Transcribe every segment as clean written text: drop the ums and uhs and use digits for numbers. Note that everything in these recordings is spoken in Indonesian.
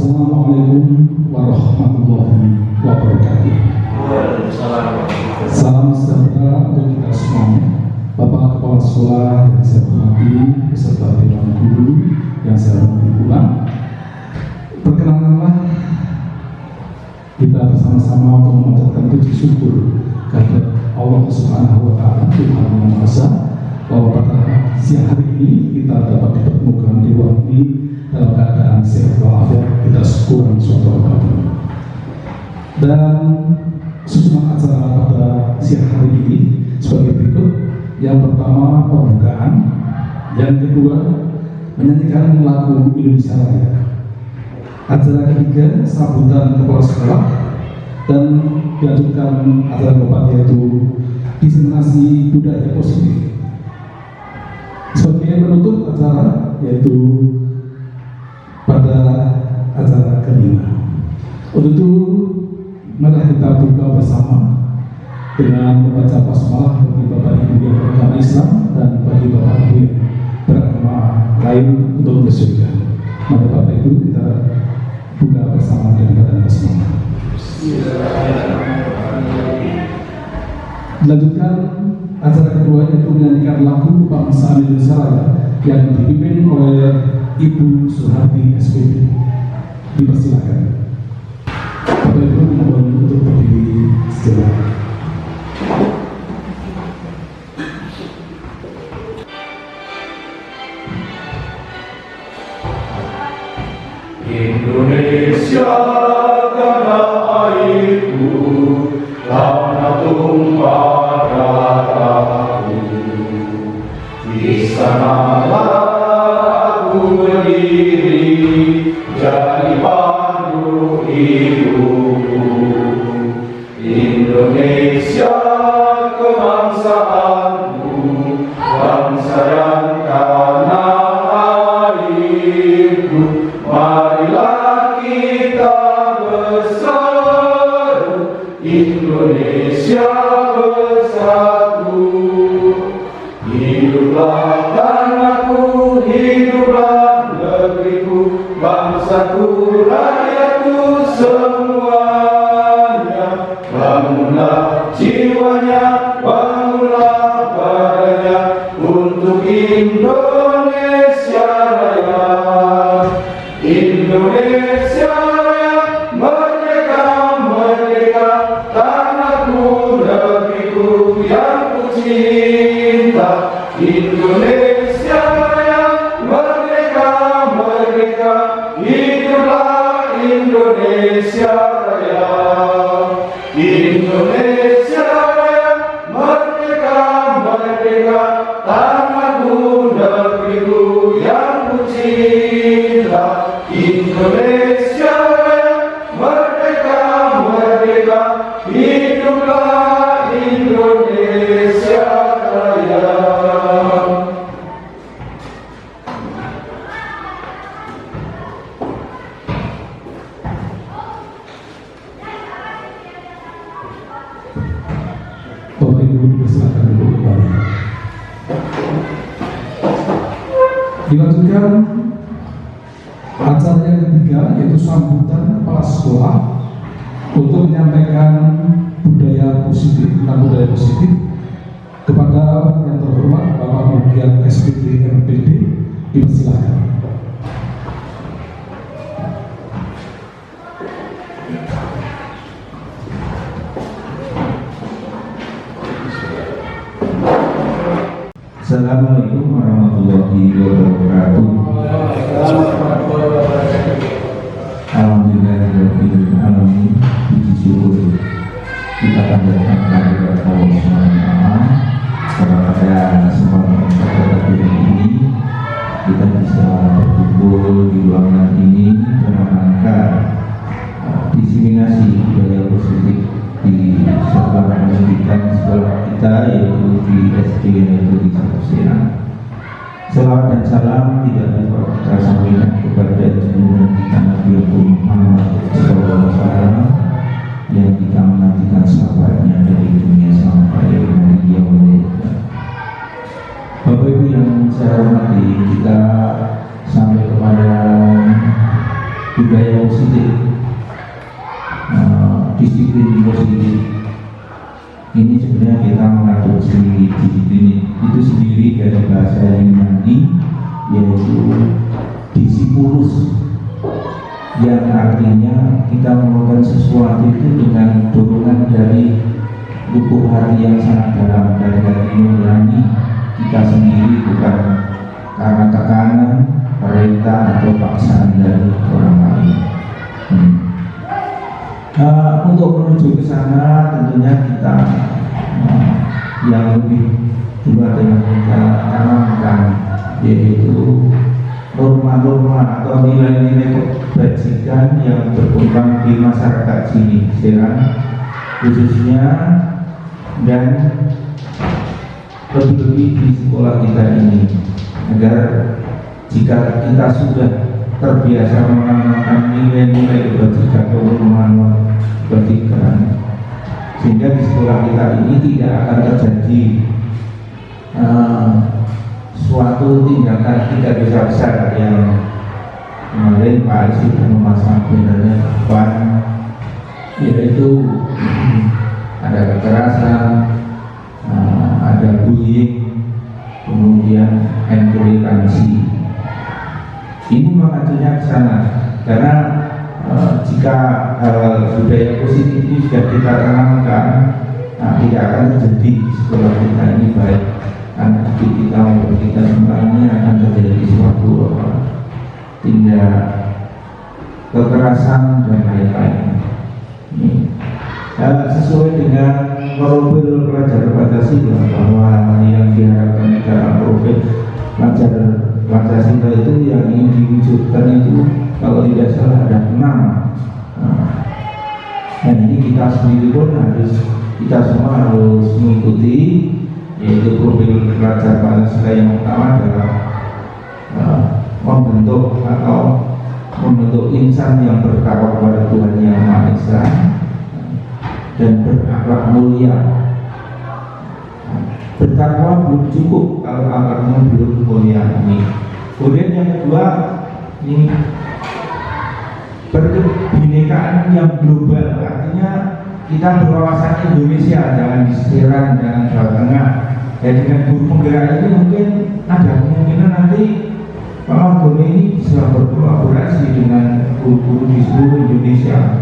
Assalamualaikum warahmatullahi wabarakatuh. Salam sejahtera untuk kita semuanya. Bapak Kepala Sekolah yang saya hormati, beserta Dewan Guru yang saya hormati pula. Perkenankanlah kita bersama-sama untuk mengucapkan puji syukur kepada Allah Subhanahu wa Ta'ala, Tuhan Yang Maha Esa, bahwa pada siang hari ini kita dapat dipertemukan di ruang ini dalam keadaan sehat walafiat. Kita syukur suatu apapun. Dan susunan acara pada siang hari ini sebagai berikut. Yang pertama pembukaan, yang kedua menyanyikan lagu Indonesia Raya. Acara ketiga sambutan kepala sekolah, dan dilanjutkan acara keempat yaitu diseminasi budaya positif. Sebagai penutup acara yaitu pada acara kelima. Untuk itu mari kita buka bersama dengan membaca basmalah bagi Bapak Ibu yang beragama Islam dan bagi Bapak Ibu yang beragama lain untuk bersyukur. Mari Bapak Ibu kita buka bersama dengan bacaan basmalah. Dilanjutkan acara kedua yaitu menyanyikan lagu Bangsa Indonesia Raya yang dipimpin oleh Ibu Suharti SPD. Dipersilakan. Bapak Ibu mohon untuk berdiri sejenak. Indonesia tanah airku, tanah tumpah darahku. Di sanalah aku berdiri, jadi pandu hidupku. Indonesia kebangsaanku, bangsa dan tanah airku. Marilah kita bersatu, Indonesia bersatu. Hiduplah tanahku, hiduplah negeriku, bangsaku, rakyatku semuanya. Bangunlah jiwanya, bangunlah badannya untuk Indonesia Raya. Indonesia Raya, merdeka, merdeka, tanahku, negeriku yang ku cinta. Indonesia Raya, merdeka, merdeka, hiduplah Indonesia Raya. Indonesia Raya, merdeka, merdeka, tanahku, negeriku yang ku cinta. Indonesia Raya, merdeka, merdeka, hiduplah Indonesia Raya. Bapak Ibu dipersilakan untuk kembali. Dilanjutkan acara yang ketiga yaitu sambutan kepala sekolah untuk menyampaikan budaya positif kepada yang terhormat Bapak Mugiat SPD MPD. Dipersilakan. Assalamualaikum warahmatullahi wabarakatuh. Alhamdulillahirabbil alamin. Puji syukur kita panjatkan kepada Allah Subhanahu wa Ta'ala karena pada kesempatan pada ini kita bisa berkumpul di ruangan ini dalam rangka diseminasi budaya positif di sekolah pendidikan sekolah kita yaitu di SD yaitu di Sarjana. Salawat dan salam tidak dapat kita sampaikan kepada junjungan kita Nabi Muhammad SAW yang kita menantikan sahabatnya dari dunia sampai hari yaumul qiyamah. Bapak Ibu yang saya hormati, kita sampai kepada budaya positif, disiplin positif. Ini sebenarnya kita mengadopsi disiplin itu sendiri dari bahasa Yunani, yaitu disipulus, yang artinya kita melakukan sesuatu itu dengan dorongan dari lubuk hati yang sangat dalam, dari hati nurani kita sendiri, bukan karena tekanan, perintah atau paksaan dari orang lain. Untuk menuju ke sana tentunya kita yang lebih dulu adalah kita tanamkan, yaitu norma-norma atau nilai-nilai kebajikan yang berkembang di masyarakat sini, Serang khususnya, dan lebih-lebih di sekolah kita ini, agar jika kita sudah terbiasa menanamkan nilai-nilai kebajikan atau norma kebajikan, sehingga di sekolah kita ini tidak akan terjadi suatu tindakan tidak besar yang kemarin Pak Adi sudah memasang bannernya depan, yaitu ada kekerasan, ada bullying, kemudian intoleransi. Ini mengacunya ke sana karena jika hal budaya positif ini sudah kita tanamkan, tidak akan terjadi di sekolah kita ini, baik anak didik kita maupun kita semuanya akan terjadi suatu tindak kekerasan dan lain-lain. Sesuai dengan profil pelajar Pancasila, bahwa yang diharapkan dalam profil pelajar Pancasila itu yang ingin diwujudkan itu kalau tidak salah ada 6. Dan ini kita sendiri pun kita semua harus mengikuti, yaitu profil pelajar Pancasila yang utama adalah membentuk insan yang bertakwa kepada Tuhan Yang Maha Esa dan berakhlak mulia. Bertakwa belum cukup kalau akhlaknya belum mulia ini. Kemudian yang kedua, ini berkebinekaan yang global, artinya kita berwawasan Indonesia, jangan di Serang, jangan Jawa Tengah. Ya, dengan guru penggerak ini mungkin ada kemungkinan nanti Pak Agama ini bisa berkolaborasi dengan guru-guru di seluruh Indonesia,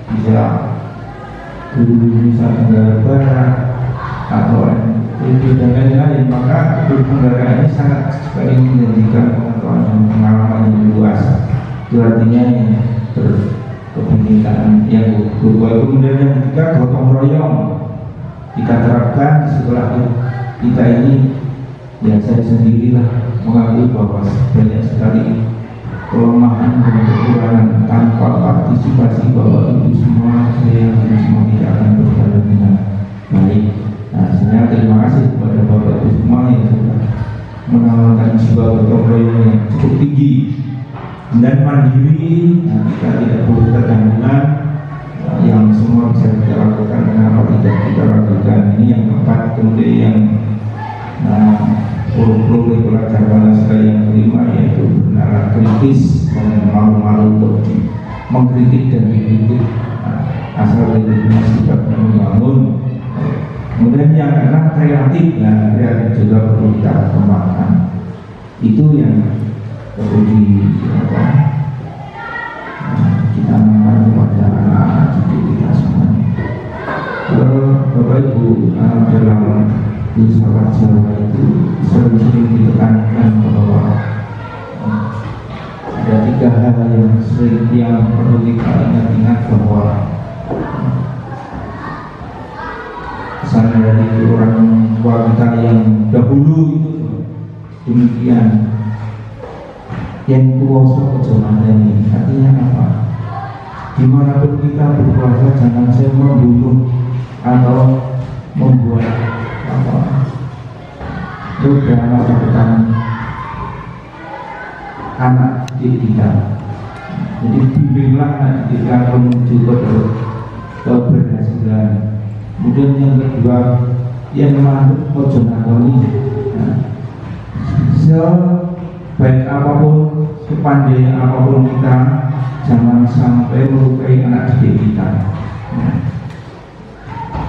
bisa guru Nusa Tenggara Barat atau NTB dan lain-lain. Maka guru penggerak ini sangat sekali menjadikan pengetahuan dan pengalaman yang luas. Itu artinya berkebinekaan yang global. Kemudian yang ketiga, gotong royong kita terapkan di sekolah kita ini. Ya, saya sendirilah mengakui bahwa banyak sekali kelemahan dan kekurangan. Tanpa partisipasi bahwa itu semua, saya yakin semua tidak akan berjalan dengan baik. Nah, saya terima kasih kepada Bapak Ibu semua yang sudah menanamkan jiwa gotong royong yang cukup tinggi dan mandiri. Nah, kita tidak boleh tergangguan, yang semua bisa kita lakukan, kenapa tidak kita lakukan. Ini yang keempat. Kemudian yang profil pelajar Pancasila yang kelima, yaitu benar kritis dan malu-malu untuk mengkritik dan dikritik, asal kritiknya sifatnya membangun. Kemudian yang keenam, kreatif. Nah, kreatif juga perlu kita kembangkan. Itu yang perlu kita tanamkan kepada anak-anak didik kita semuanya. Bapak Ibu, dalam filsafat Jawa itu sering ditekankan bahwa ada 3 hal yang perlu kita ingat bahwa pesan dari orang tua kita yang dahulu itu demikian, yang kuasa kejaman. Artinya apa? Dimanapun kita berpuasa, jangan saya membunuh atau membuat juga masa depan anak didik kita. Jadi bimbinglah anak didik kita menuju keberhasilan. Kemudian yang kedua, yang manut ojo nakoni. Sebaik apapun, sepandai apapun kita, jangan sampai melukai anak didik kita. Ya.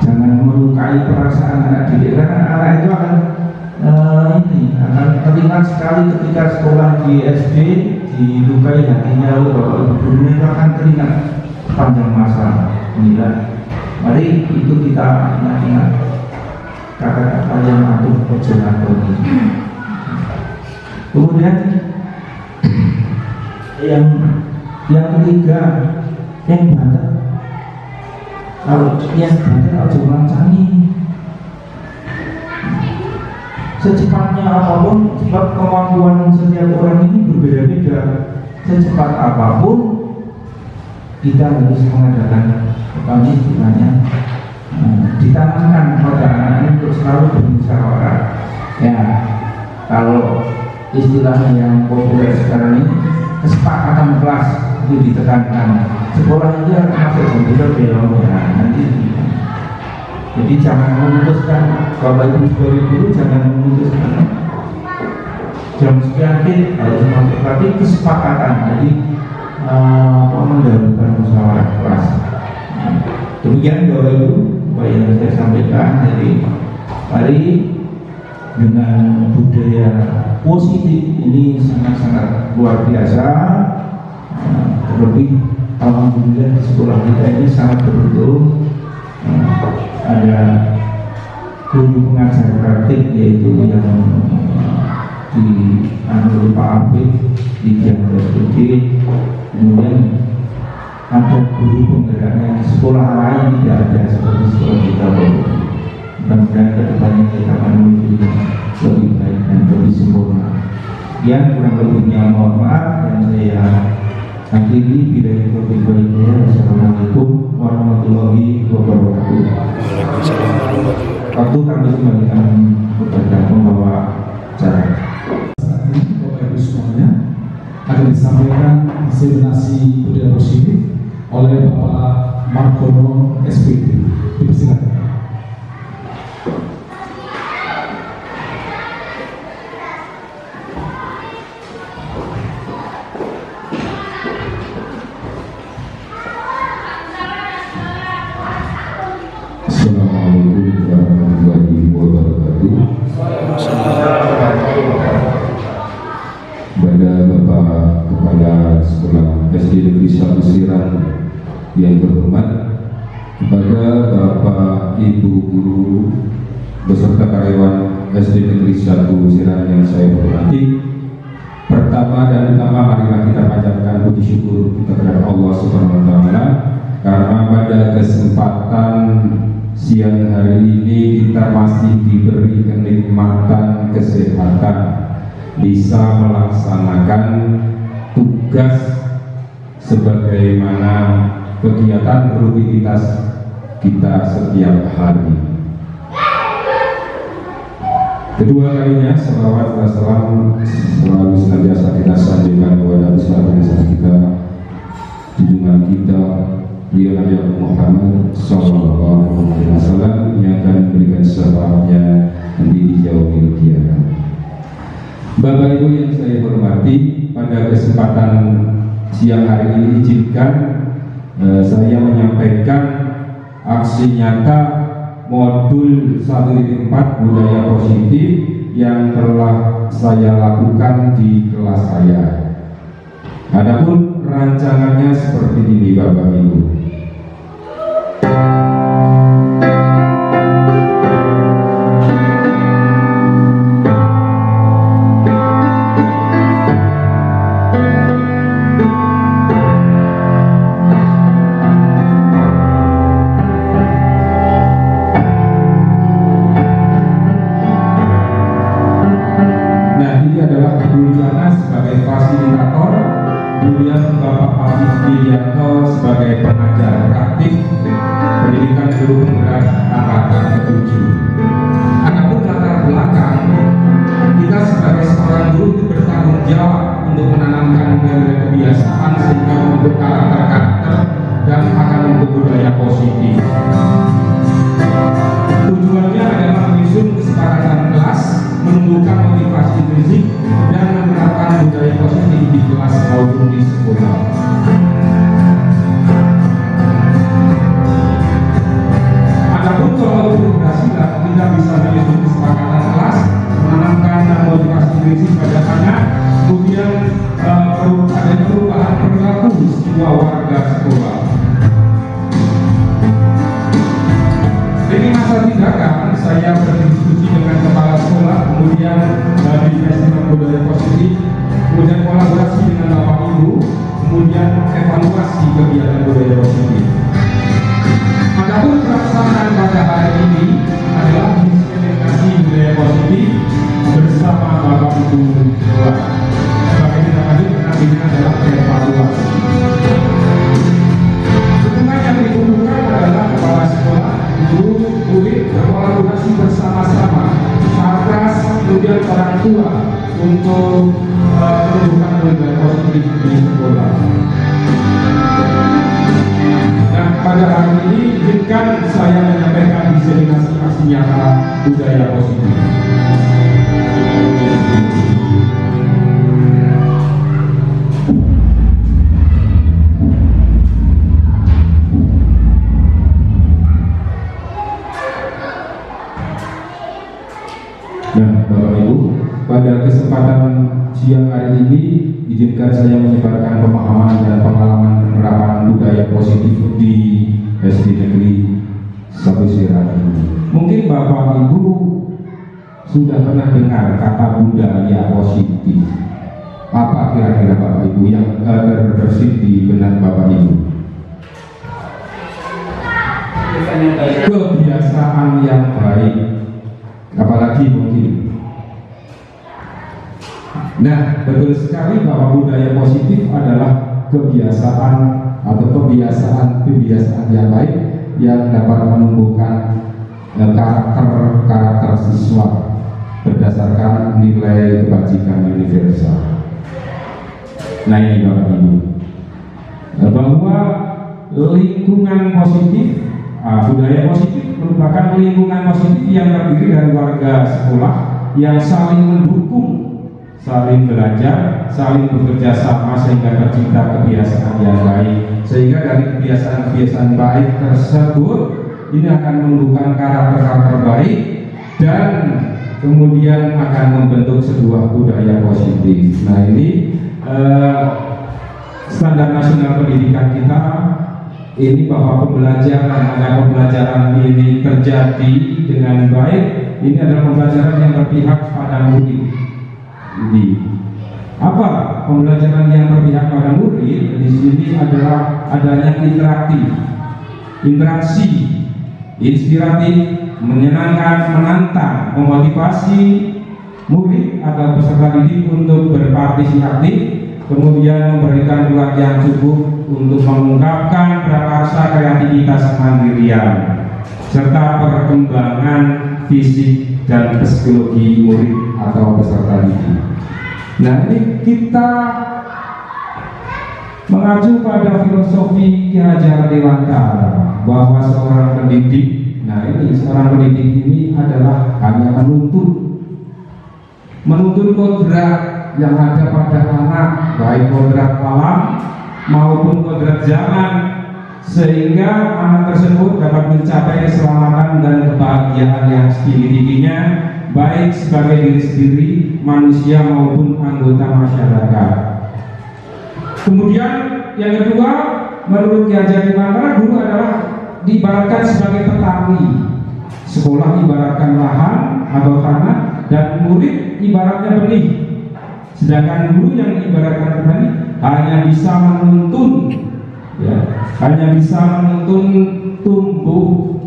Jangan melukai perasaan anak didik, karena anak itu akan akan teringat sekali ketika sekolah di SD dilukai hatinya oleh bapak ibu gurunya, itu akan teringat panjang masa. Inilah, mari itu kita ingat-ingat kata-kata yang aku perjelaskan ini. Kemudian yang ketiga, yang bandel. Kalau yang bandel aja melancani. Secepatnya apapun, sebab kemampuan setiap orang ini berbeda-beda. Secepat apapun kita harus mengadakan istilahnya ditanamkan pada anak untuk selalu bermusyawarah. Ya, kalau istilahnya yang populer sekarang ini, kesepakatan kelas itu ditekankan. Sekolah itu harus masuk komputer belum ya nanti. Jadi jangan memutuskan, Bapak Ibu sebagai guru jangan memutuskan jam sekian harus masuk, tapi kesepakatan. Jadi mendahulukan musyawarah kelas. Demikian Bapak Ibu apa yang saya sampaikan. Jadi mari dengan budaya positif ini sangat-sangat luar biasa. Terlebih alhamdulillah sekolah kita ini sangat beruntung. Ada guru pengajar praktik yaitu yang di Pak Apik di JMSD. Kemudian ada guru penggeraknya di sekolah lain tidak ada seperti sekolah kita. Mudah-mudahan kedepannya kita akan menuju lebih baik dan lebih sempurna. Yang kurang lebihnya mohon maaf, dan saya akhiri bila itu lebih baiknya. Assalamualaikum warahmatullahi wabarakatuh. Waalaikumsalam warahmatullahi wabarakatuh. Waktu kami kembalikan kepada pembawa acara. Saat ini Bapak Ibu semuanya akan disampaikan inseminasi budaya positif oleh Bapak Margono SPD. Dipersilakan. Assalamualaikum warahmatullahi wabarakatuh. Kepada Bapak Kepala Sekolah SD Negeri 1 Siran yang berhormat, kepada Bapak Ibu Guru beserta karyawan SD Negeri 1 Siran yang saya hormati, pertama dan utama marilah kita panjatkan puji syukur kita kepada Allah Subhanahu wa Ta'ala, karena pada kesempatan siang hari ini kita masih diberi kenikmatan kesehatan, bisa melaksanakan tugas sebagaimana kegiatan rutinitas kita setiap hari. Kedua kalinya, salawat dan salam selalu senantiasa kita sampaikan kepada usaha kita, junjungan kita, beliau Nabi Muhammad SAW, yang akan memberikan syafaatnya nanti di yaumil qiyamah. Bapak Ibu yang saya hormati, pada kesempatan siang hari ini izinkan saya menyampaikan aksi nyata modul 1.4 budaya positif yang telah saya lakukan di kelas saya. Adapun rancangannya seperti ini Bapak Ibu. Kemudian Bapak Afif Widianto sebagai pengajar praktik pendidikan guru penggerak angkatan ke-7. Adapun latar belakang kita sebagai seorang guru itu bertanggung jawab untuk menanamkan nilai kebiasaan sehingga membentuk karakter dan akan membentuk budaya positif. Tujuannya adalah menyusun kesepakatan kelas, menumbuhkan motivasi intrinsik dan menerapkan budaya positif di kelas maupun di sekolah. warga sekolah. Dari masa tindakan saya berdiskusi dengan kepala sekolah, kemudian dari festival budaya positif, kemudian kolaborasi dengan Bapak Ibu, kemudian evaluasi kegiatan budaya positif. Adapun pelaksanaan pada hari ini adalah implementasi budaya positif bersama Bapak Ibu sekolah. Sebagai tindak lanjut nantinya adalah evaluasi. Dukungan yang dibutuhkan adalah kepala sekolah, guru, murid berkolaborasi bersama-sama, satgas, kemudian orang tua untuk menumbuhkan budaya positif di sekolah. Nah, pada hari ini izinkan saya menyampaikan diseminasi aksi nyata budaya positif. Nah, Bapak Ibu, pada kesempatan siang hari ini izinkan saya menyebarkan pemahaman dan pengalaman penerapan budaya positif di SD Negeri 1 Serang. Mungkin Bapak Ibu sudah pernah dengar kata budaya positif. Apa kira-kira Bapak Ibu yang terbersit di benak Bapak Ibu? Kebiasaan yang baik, apalagi mungkin. Nah, betul sekali bahwa budaya positif adalah kebiasaan atau kebiasaan yang baik yang dapat menumbuhkan karakter siswa berdasarkan nilai kebajikan universal. Nah, ini Bapak Ibu, bahwa lingkungan positif, budaya positif merupakan lingkungan positif yang terdiri dari warga sekolah yang saling mendukung, saling belajar, saling bekerja sama sehingga tercipta kebiasaan yang baik. Sehingga dari kebiasaan-kebiasaan baik tersebut ini akan menumbuhkan karakter-karakter baik dan kemudian akan membentuk sebuah budaya positif. Nah, ini standar nasional pendidikan kita ini bahwa pembelajaran ini terjadi dengan baik. Ini adalah pembelajaran yang berpihak pada murid. Ini apa pembelajaran yang berpihak pada murid? Di sini adalah adanya interaksi, inspiratif, menyenangkan, menantang, memotivasi murid atau peserta didik untuk berpartisipasi aktif, kemudian memberikan ruang yang cukup untuk mengungkapkan prakarsa kreativitas kemandirian serta perkembangan fisik dan psikologi murid atau peserta didik. Nah, ini kita mengacu pada filosofi Ki Hajar Dewantara bahwa seorang pendidik, seorang pendidik ini adalah hanya menuntun kodrat yang ada pada anak, baik kodrat alam maupun kodrat zaman, sehingga anak tersebut dapat mencapai keselamatan dan kebahagiaan yang setinggi-tingginya, baik sebagai diri sendiri, manusia maupun anggota masyarakat. Kemudian yang kedua, menurut Ki Hajar Dewantara, guru adalah diibaratkan sebagai petani, sekolah ibaratkan lahan atau tanah, dan murid ibaratnya benih. Sedangkan guru yang ibaratkan petani hanya bisa menuntun, tumbuh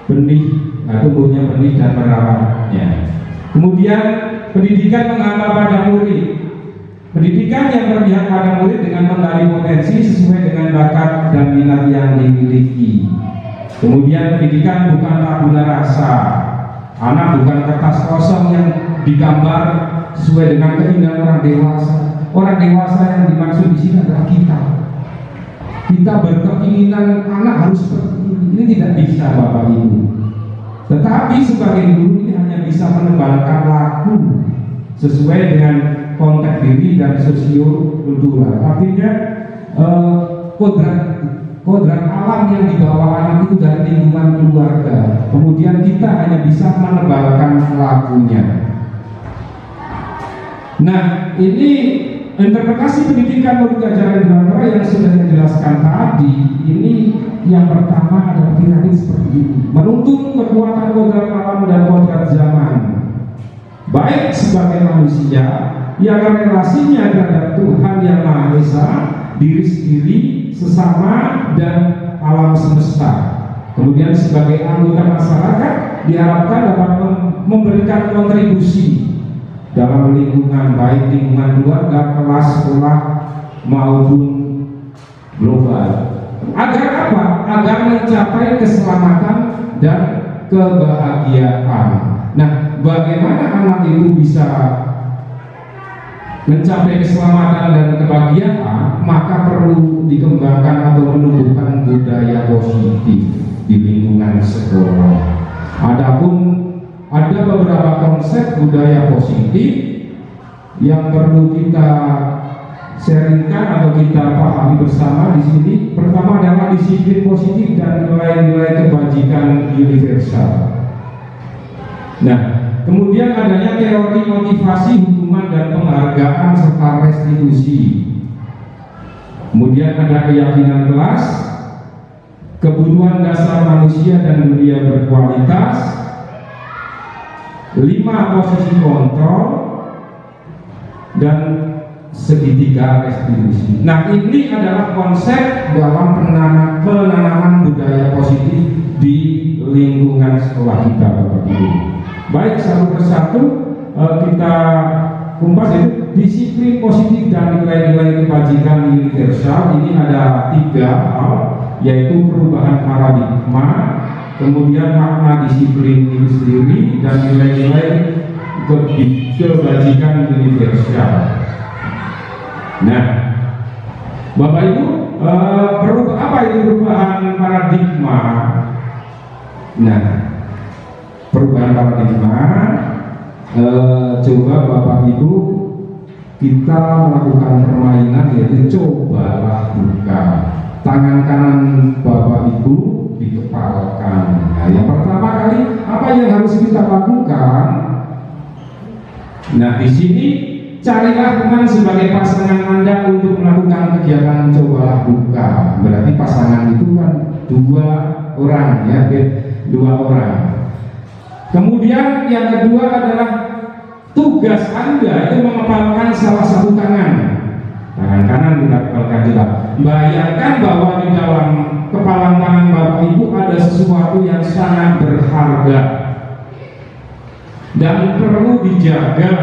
benih, tumbuhnya benih dan merawatnya. Kemudian pendidikan mengantar pada murid. Pendidikan yang berpihak pada murid dengan menggali potensi sesuai dengan bakat dan minat yang dimiliki. Kemudian pendidikan bukan tabula rasa. Anak bukan kertas kosong yang digambar sesuai dengan keinginan orang dewasa. Orang dewasa yang dimaksud di sini adalah kita. Kita berkeinginan anak harus seperti ini. Ini tidak bisa, Bapak Ibu. Tetapi sebagai guru ini hanya bisa menebalkan laku sesuai dengan konteks diri dan sosio-kultural. Artinya kodrat alam yang dibawa anak itu dari lingkungan keluarga. Kemudian kita hanya bisa menebalkan lakunya. Nah, ini interpretasi pendidikan logika ajaran Gandara yang sudah dijelaskan tadi, ini yang pertama adalah piramid seperti ini, menuntun kekuatan kodrat alam dan kodrat zaman, baik sebagai manusia yang relasinya terhadap Tuhan Yang Maha Esa, diri sendiri, sesama, dan alam semesta. Kemudian sebagai anggota masyarakat diharapkan dapat memberikan kontribusi dalam lingkungan, baik lingkungan keluarga, kelas, sekolah, maupun global. Agar apa? Agar mencapai keselamatan dan kebahagiaan. Nah, bagaimana anak itu bisa mencapai keselamatan dan kebahagiaan? Maka perlu dikembangkan atau menumbuhkan budaya positif di lingkungan sekolah. Adapun ada beberapa konsep budaya positif yang perlu kita sharingkan atau kita pahami bersama di sini. Pertama adalah disiplin positif dan nilai-nilai kebajikan universal. Nah, kemudian adanya teori motivasi, hukuman dan penghargaan serta restitusi. Kemudian ada keyakinan kelas, kebutuhan dasar manusia dan dunia berkualitas, 5 posisi kontrol, dan segitiga restitusi. Nah, ini adalah konsep dalam penanaman budaya positif di lingkungan sekolah kita, Bapak Ibu. Baik, satu persatu kita kumpas itu. Disiplin positif dan nilai-nilai kebajikan universal ini ada 3 hal, yaitu perubahan paradigma, kemudian makna disiplin itu sendiri, dan nilai-nilai kebajikan universal. Nah, Bapak Ibu, apa itu perubahan paradigma? Nah, perubahan paradigma, coba Bapak Ibu kita melakukan permainan, yaitu cobalah buka. Tangan kanan Bapak Ibu dikepalkan. Nah, yang pertama kali apa yang harus kita lakukan? Nah, di sini carilah teman sebagai pasangan Anda untuk melakukan kegiatan cobalah buka. Berarti pasangan itu kan 2 orang, ya, 2 orang. Kemudian yang kedua adalah tugas Anda itu mengepalkan salah satu tangan. Tangan kanan kita kepalkan juga. Bayangkan bahwa di dalam kepalan tangan Bapak Ibu ada sesuatu yang sangat berharga dan perlu dijaga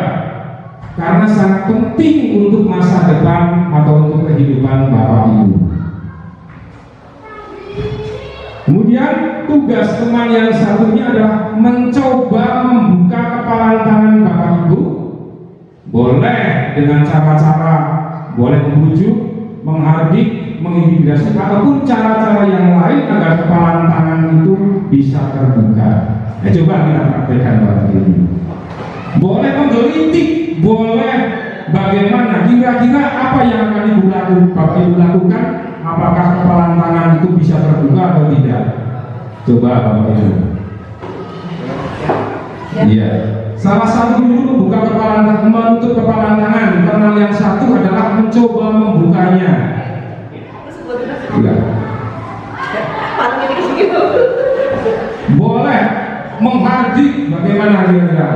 karena sangat penting untuk masa depan atau untuk kehidupan Bapak Ibu. Kemudian tugas teman yang satunya adalah mencoba membuka kepalan tangan Bapak Ibu. Boleh dengan cara-cara, boleh membujuk, menghardik, mengintimidasi, ataupun cara-cara yang lain agar kepalan tangan itu bisa terbuka. Nah, coba kita praktekkan Bapak Ibu. Boleh menggelitik, boleh bagaimana, kira-kira apa yang akan Bapak Ibu lakukan? Apakah kepalan tangan itu bisa terbuka atau tidak? Coba Bapak Ibu. Iya. Salah satu dulu membuka kepalan tangan, menutup kepalan tangan. Teman yang satu adalah mencoba membukanya. Iya. Boleh menghardik, bagaimana kira-kira?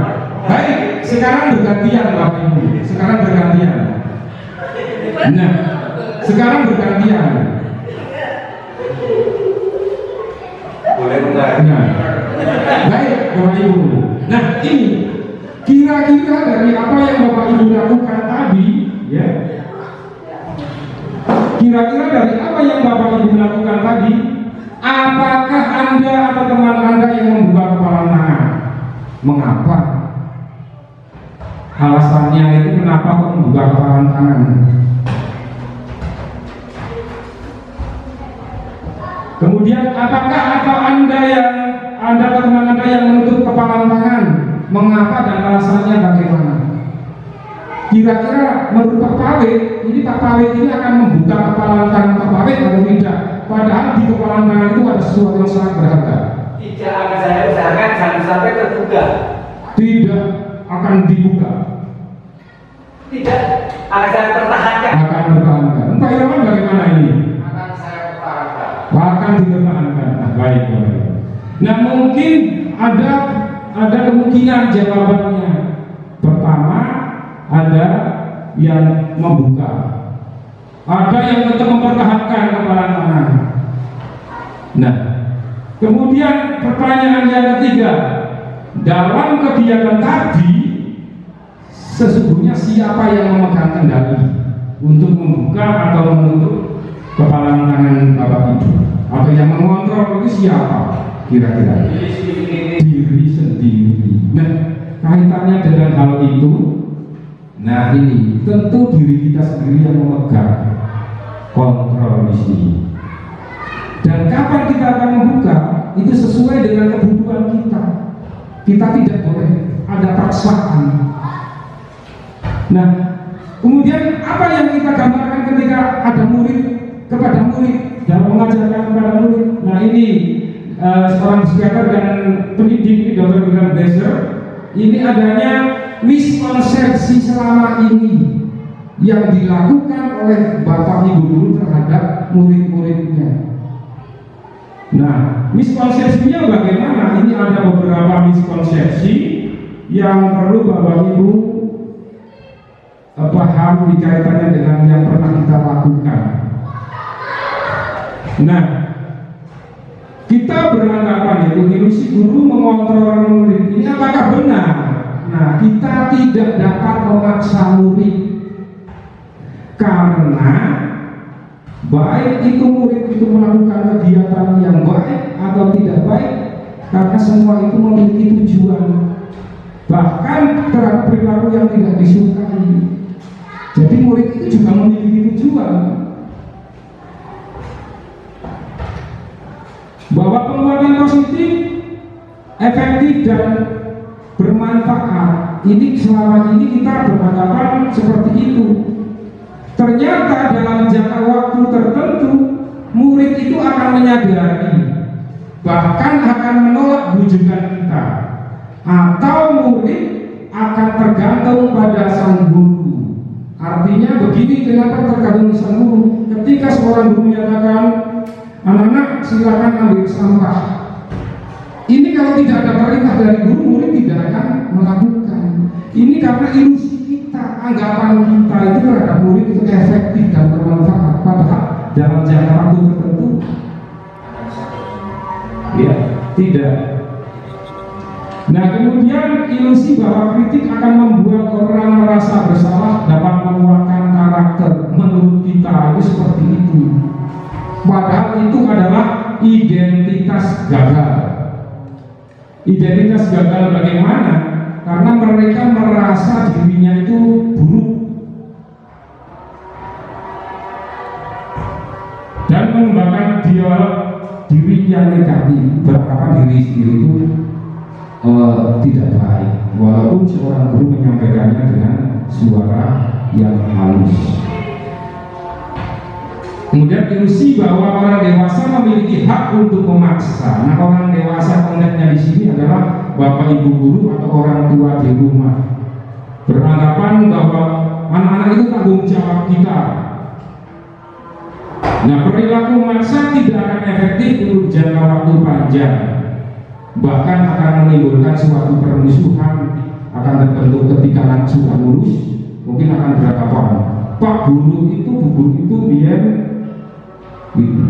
Baik, sekarang bergantian Bapak Ibu. Sekarang bergantian. Nah, sekarang bergantian. Boleh enggak? Nah, baik Bapak Ibu. Nah, ini kira-kira dari apa yang Bapak Ibu lakukan tadi, ya. Kira-kira dari apa yang Bapak Ibu lakukan tadi, apakah Anda atau teman Anda yang membuka kepala tangan? Mengapa? Alasannya itu kenapa kok membuka kepala tangan? Kemudian apakah Anda atau teman Anda yang menutup kepala tangan? Mengapa dan alasannya bagaimana? Kira-kira menurut Pak Pawit, ini Pak Pawit ini akan membuka kepala tangan Pak Pawit atau tidak? Padahal di kepala tangan itu ada sesuatu yang sangat berharga. Tidak akan saya usahakan jangan sampai terbuka. Tidak akan dibuka. Tidak Akan saya pertahankan. Akan bertahankan. Pak Irawan bagaimana ini? Akan saya pertahankan. Akan dipertahankan. Nah, baik, baik. Nah, mungkin ada kemungkinan jawabannya. Pertama, ada yang membuka, ada yang tetap mempertahankan kepala-kepala. Nah, kemudian pertanyaan yang ketiga, dalam kegiatan tadi sesungguhnya siapa yang memegang kendali untuk membuka atau menutup kepala tangan Bapak Ibu, atau yang mengontrol itu siapa kira-kira? Diri sendiri. Nah, kaitannya dengan hal itu, nah ini tentu diri kita sendiri yang memegang kontrol di sini. Dan kapan kita akan membuka itu sesuai dengan kebutuhan kita. Kita tidak boleh ada paksaan. Nah, kemudian apa yang kita gambarkan ketika ada murid kepada murid dan mengajarkan kepada murid? Nah, ini seorang psikiater dan pendidik Dr. William Blaser, ini adanya miskonsepsi selama ini yang dilakukan oleh Bapak Ibu guru terhadap murid-muridnya. Nah, miskonsepsinya bagaimana? Ini ada beberapa miskonsepsi yang perlu Bapak Ibu paham dikaitannya dengan yang pernah kita lakukan. Nah, kita beranggapan itu ilusi guru mengontrol murid. Ini apakah benar? Nah, kita tidak dapat memaksa murid, karena baik itu murid itu melakukan kegiatan yang baik atau tidak baik, karena semua itu memiliki tujuan, bahkan terhadap perilaku yang tidak disukai. Jadi murid itu juga memiliki tujuan, bahwa penguatan positif, efektif dan bermanfaat. Ini selama ini kita beranggapan seperti itu. Ternyata dalam jangka waktu tertentu murid itu akan menyadari, bahkan akan menolak bujukan kita, atau murid akan tergantung pada sang guru. Artinya begini, kenapa tergantung sang guru? Ketika seorang guru menyatakan, anak-anak silakan ambil sampah, ini kalau tidak ada perintah dari guru, murid tidak akan melakukan. Ini karena ilusi kita, anggapan kita itu terhadap murid itu efektif dan bermanfaat, padahal dalam jangka waktu tertentu ya tidak. Nah, kemudian ilusi bahwa kritik akan membuat orang merasa bersalah, dapat menguatkan karakter. Menurut kita itu seperti itu, padahal itu adalah identitas gagal. Identitas gagal bagaimana? Karena mereka merasa dirinya itu buruk dan mengembangkan diri yang negatif, beranggapan diri sendiri itu tidak baik, walaupun seorang guru menyampaikannya dengan suara yang halus. Kemudian ilusi bahwa orang dewasa memiliki hak untuk memaksa. Nah, orang dewasa konteksnya di sini adalah Bapak Ibu guru atau orang tua di rumah, beranggapan bahwa anak-anak itu tanggung jawab kita. Nah, perilaku memaksa tidak akan efektif untuk jangka waktu panjang, bahkan akan menimbulkan suatu permusuhan. Akan terbentuk ketika anak sudah lulus, mungkin akan beranggapan, Pak guru itu, bu guru itu biar gitu.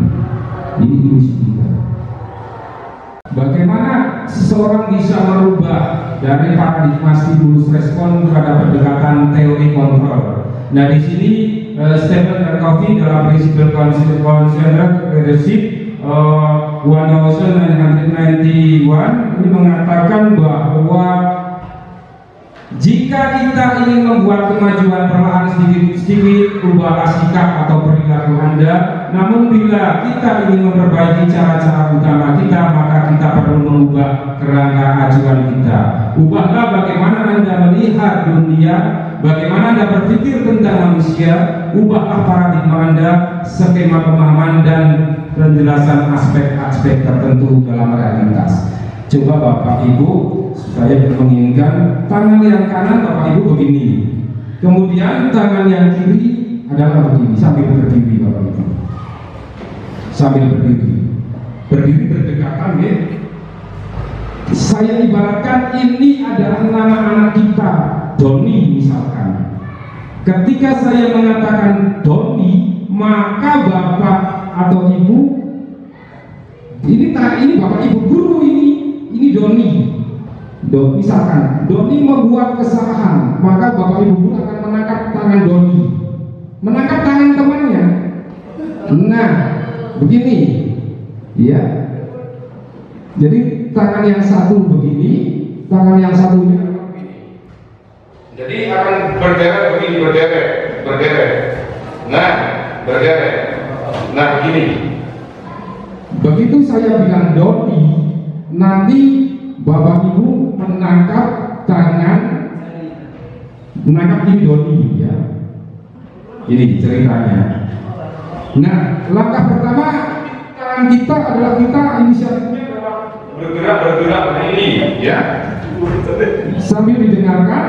Ini ilusi kita. Bagaimana seseorang bisa merubah dari paradigma stimulus respon kepada pendekatan teori kontrol? Nah, di sini Stephen R. Covey dalam Principle Concentrated Leadership 1991 ini mengatakan bahwa jika kita ingin membuat kemajuan perlahan sedikit-sedikit, ubahlah sikap atau perilaku Anda. Namun bila kita ingin memperbaiki cara-cara utama kita, maka kita perlu mengubah kerangka acuan kita. Ubahlah bagaimana Anda melihat dunia, bagaimana Anda berpikir tentang manusia. Ubahlah paradigma Anda, skema pemahaman dan penjelasan aspek-aspek tertentu dalam realitas. Coba Bapak Ibu, saya menginginkan tangan yang kanan Bapak Ibu begini, Kemudian tangan yang kiri adalah begini, sambil berdiri Bapak Ibu. Sambil berdiri berdekatan ya. Saya ibaratkan ini adalah nama anak kita, Doni misalkan. Ketika saya mengatakan Doni, maka bapak atau ibu ini bapak ibu guru ini Doni. Misalkan Doni membuat kesalahan, maka bapak ibu guru akan menangkap tangan Doni, menangkap tangan temannya. Nah, begini, ya. Jadi tangan yang satu begini, tangan yang satunya begini. Jadi akan berderet begini, berderet. Nah, berderet. Nah, begini. Begitu saya bilang Doni, nanti bapak ibu menangkap ini Doni ya. Ini ceritanya. Nah, langkah pertama tangan kita adalah kita inisiatifnya bergerak ini ya. Sambil didengarkan,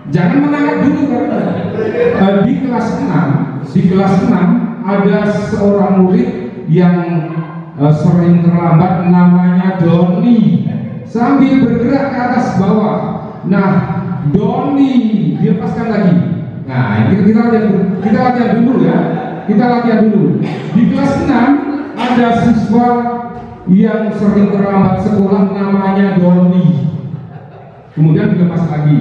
jangan menangkap dulu karena di kelas 6 ada seorang murid yang sering terlambat, namanya Doni. Sambil bergerak ke atas bawah. Nah, Doni dilepaskan lagi. Nah, kita latihan dulu ya. Kita latihan dulu. Di kelas 6 ada siswa yang sering terlambat sekolah, namanya Doni. Kemudian dilepas lagi.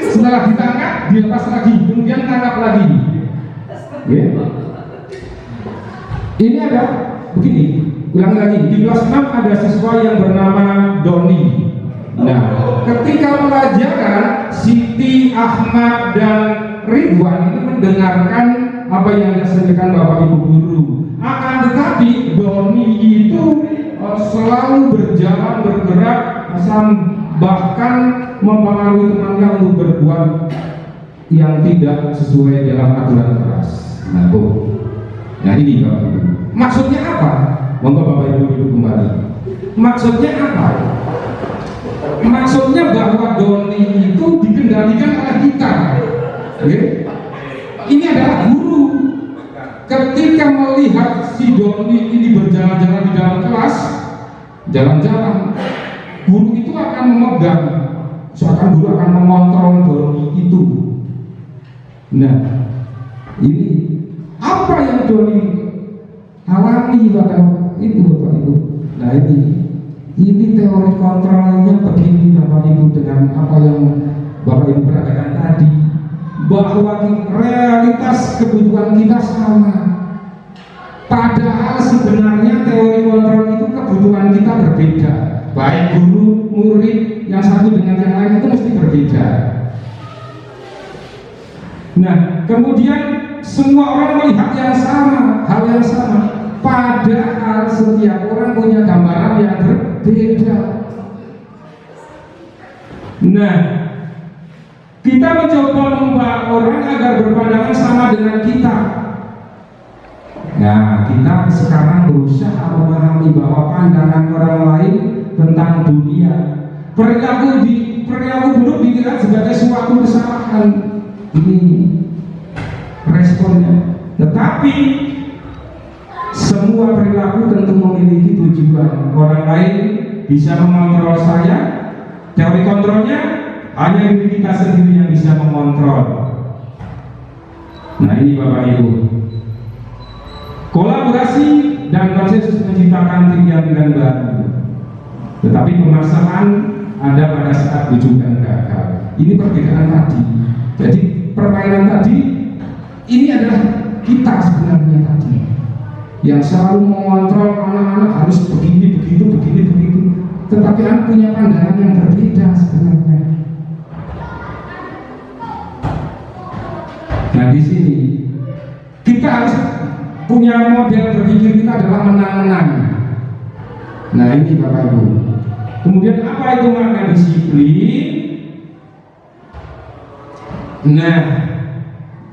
Setelah ditangkap, dilepas lagi. Kemudian tangkap lagi. Ya. Ini ada begini. Ulang lagi. Di kelas 6 ada siswa yang bernama Doni. Nah, ketika pelajaran Siti, Ahmad, dan Ridwan itu mendengarkan apa yang disampaikan Bapak Ibu guru. Akan tetapi Doni itu selalu bergerak, bahkan mempengaruhi temannya untuk berbuat yang tidak sesuai dalam aturan kelas. Nah ini Bapak Ibu. Maksudnya apa? Monggo Bapak Ibu duduk kembali. Maksudnya apa? Maksudnya bahwa Doni itu dikendalikan oleh kita. Okay? Ini adalah guru. Ketika melihat si Doni ini berjalan-jalan di dalam kelas, jalan-jalan, guru itu akan memegang, seakan guru akan mengontrol Doni itu. Nah, ini apa yang Doni alami pada itu Bapak Ibu. Nah ini teori kontrolnya begini Bapak Ibu, dengan apa yang Bapak Ibu perhatikan tadi, bahwa realitas kebutuhan kita sama, padahal sebenarnya teori kontrol itu kebutuhan kita berbeda, baik guru, murid, yang satu dengan yang lain itu mesti berbeda. Nah, kemudian semua orang melihat yang sama, hal yang sama, padahal setiap orang punya gambaran yang berbeda. Nah, kita mencoba membawa orang agar berpandangan sama dengan kita. Nah, kita sekarang berusaha memahami bahwa pandangan orang lain tentang dunia, perilaku buruk dikira sebagai suatu kesalahan. Ini responnya. Tetapi semua perilaku tentu memiliki tujuan. Orang lain bisa mengontrol saya. Teori kontrolnya hanya diri kita sendiri yang bisa mengontrol. Nah ini Bapak Ibu, kolaborasi dan konsensus menciptakan pilihan baru. Tetapi permasalahan ada pada saat wujudkan gagal. Ini perbedaan tadi. Jadi permainan tadi ini adalah kita sebenarnya tadi yang selalu mengontrol anak-anak harus begini, begitu. Tetapi anak punya pandangan yang berbeda sebenarnya. Nah di sini kita harus punya model berpikir kita adalah menang-menang. Nah ini Bapak Ibu. Kemudian apa itu makna disiplin? Nah,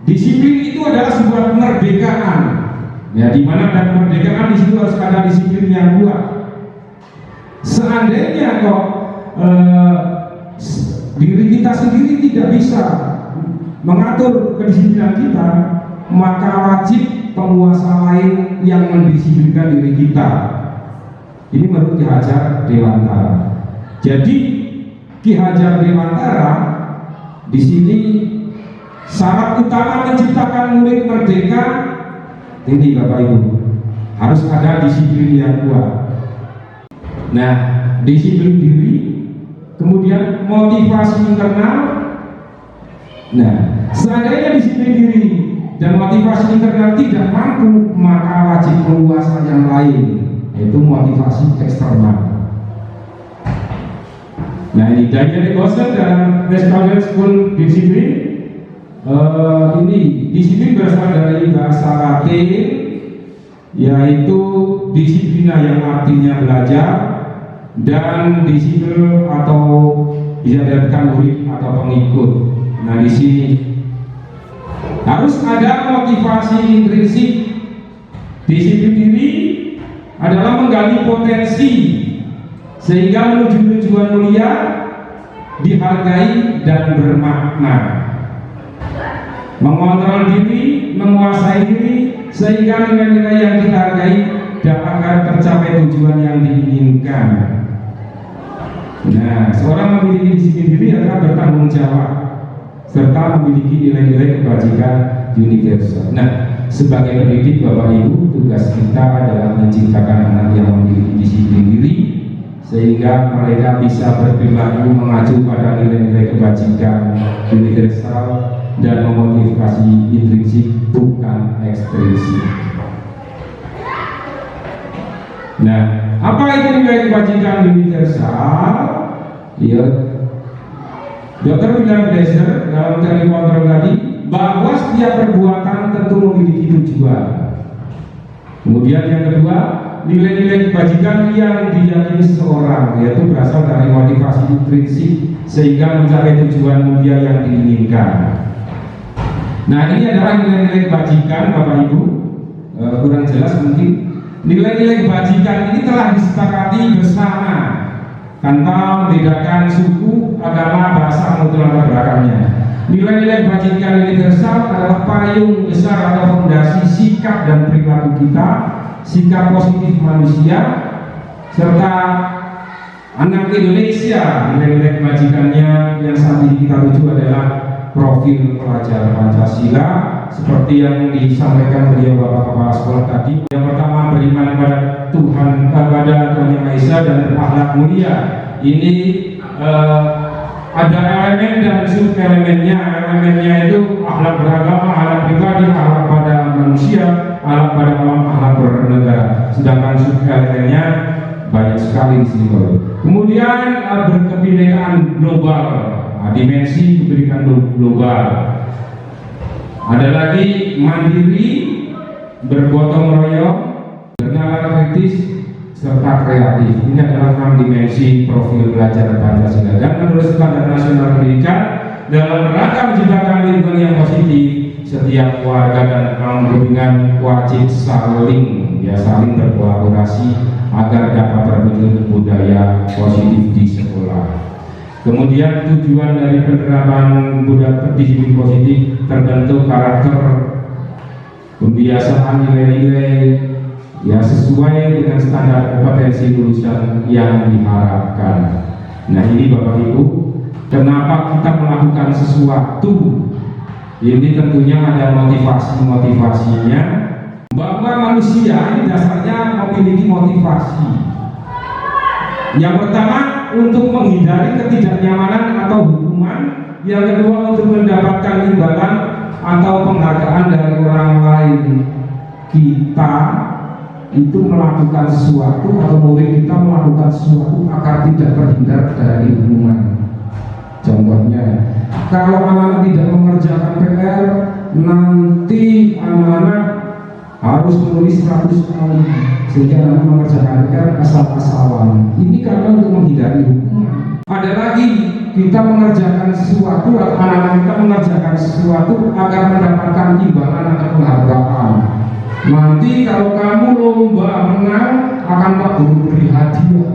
disiplin itu adalah sebuah kemerdekaan. Ya, di mana ada kemerdekaan di situ harus ada disiplin yang kuat. Seandainya kok diri kita kita sendiri tidak bisa mengatur kedisiplinan kita, maka wajib penguasa lain yang mendisiplinkan diri kita. Ini menurut Ki Hajar Dewantara. Jadi Ki Hajar Dewantara di sini syarat utama menciptakan murid merdeka ini Bapak Ibu, harus ada disiplin yang kuat. Nah, disiplin diri, kemudian motivasi internal. Nah, seandainya disiplin diri dan motivasi internal tidak mampu, maka wajib penguasa yang lain, yaitu motivasi eksternal. Nah, ini Daniel Gosen dalam Westphalian School Disiplin. Ini disiplin berasal dari bahasa Latin, yaitu disiplina yang artinya belajar, dan disiplin atau bisa diartikan murid atau pengikut. Nah, di sini harus ada motivasi intrinsik. Disiplin diri adalah menggali potensi sehingga menuju tujuan mulia, dihargai dan bermakna. Mengontrol diri, menguasai diri sehingga nilai-nilai yang dihargai dan agar tercapai tujuan yang diinginkan. Nah, seorang memiliki disiplin diri adalah bertanggung jawab serta memiliki nilai-nilai kebajikan universal. Nah, sebagai pendidik Bapak Ibu, tugas kita adalah menciptakan anak yang memiliki disiplin diri sehingga mereka bisa berperilaku mengacu pada nilai-nilai kebajikan universal dan memotivasi intrinsik bukan ekstrinsik. Nah, apa itu nilai kebajikan universal? Ya, Dr. William Glasser dalam teori kontrol tadi bahwa setiap perbuatan tentu memiliki tujuan. Kemudian yang kedua, nilai-nilai kebajikan yang diyakini seseorang, yaitu berasal dari motivasi intrinsik sehingga mencapai tujuan mulia yang diinginkan. Nah, ini adalah nilai-nilai kebajikan Bapak Ibu. Kurang jelas mungkin. Nilai-nilai kebajikan ini telah disepakati bersama tanpa membedakan suku, agama, bahasa maupun latar belakangnya. Nilai-nilai kebajikan universal adalah payung besar atau fondasi sikap dan perilaku kita, sikap positif manusia, serta anak Indonesia. Nilai-nilai kebajikannya yang saat ini kita tuju adalah profil pelajar Pancasila seperti yang disampaikan beliau Bapak Kepala Sekolah tadi. Yang pertama, beriman kepada Tuhan, kepada Tuhan Yang Maha Esa dan berakhlak mulia. Ini ada elemen dan sub elemennya. Elemennya itu akhlak beragama, akhlak pribadi, akhlak pada manusia, akhlak pada alam, akhlak bernegara. Sedangkan sub elemennya banyak sekali di sini. Kemudian berkebinekaan global. Dimensi kebinekaan global. Ada lagi mandiri, bergotong royong, bernalar kritis, serta kreatif. Ini adalah 6 dimensi profil belajar Pancasila. Dan menurut Standar Nasional Pendidikan, dalam rangka menciptakan lingkungan yang positif, setiap warga dan kaum bimbingan wajib saling berkolaborasi agar dapat terwujud budaya positif di sekolah. Kemudian tujuan dari penerapan budaya disiplin positif terbentuk karakter, pembiasaan nilai-nilai ya sesuai dengan standar kompetensi lulusan yang diharapkan. Nah, ini Bapak Ibu, kenapa kita melakukan sesuatu? Ini tentunya ada motivasinya, bahwa manusia ini dasarnya memiliki motivasi. Yang pertama, untuk menghindari ketidaknyamanan atau hukuman. Yang kedua, untuk mendapatkan imbalan atau penghargaan dari orang lain. Kita itu melakukan sesuatu atau murid kita melakukan sesuatu agar tidak terhindar dari hukuman. Contohnya, kalau anak-anak tidak mengerjakan PR, nanti anak-anak harus menulis 100 kali sehingga anak mengerjakan PR asal-asalan. Ini karena untuk menghindari hukuman. Ada lagi, kita mengerjakan sesuatu atau anak-anak kita mengerjakan sesuatu agar mendapatkan imbalan atau penghargaan. Nanti kalau kamu lomba menang akan Pak Guru beri hadiah,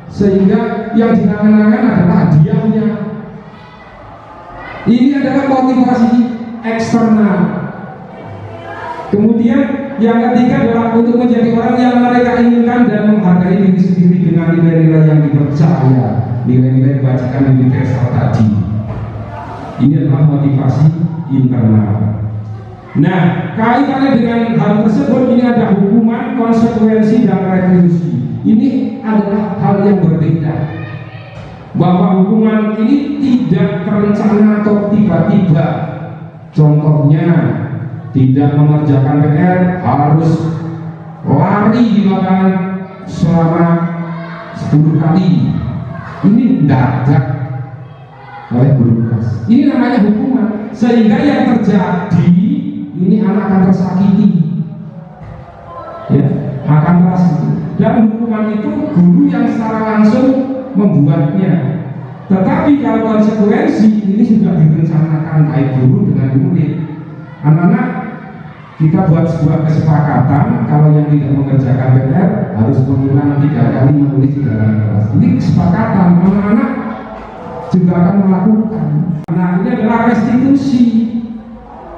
sehingga yang diangan-angan adalah hadiahnya. adalah motivasi eksternal. Kemudian yang ketiga adalah untuk menjadi orang yang mereka inginkan dan menghargai diri sendiri dengan nilai-nilai yang dipercaya, nilai-nilai kebajikan universal tadi. Ini adalah motivasi internal. Nah, kaitannya dengan hal tersebut ini ada hukuman, konsekuensi, dan retribusi. Ini adalah hal yang berbeda. Bahwa hukuman ini tidak terencana atau tiba-tiba. Contohnya, tidak mengerjakan PR harus lari di lapangan selama 10 kali. Ini mendadak oleh guru kelas. Ini namanya hukuman, sehingga yang terjadi ini anak akan tersakiti, ya, akan tersakiti. Dan hukuman itu guru yang secara langsung membuatnya. Tetapi kalau konsekuensi ini sudah direncanakan baik guru dengan murid. Anak-anak, kita buat sebuah kesepakatan kalau yang tidak mengerjakan PR harus mengulang 3 kali menulis di dalam kelas. Ini kesepakatan, anak-anak juga akan melakukan. Nah, ini adalah restitusi,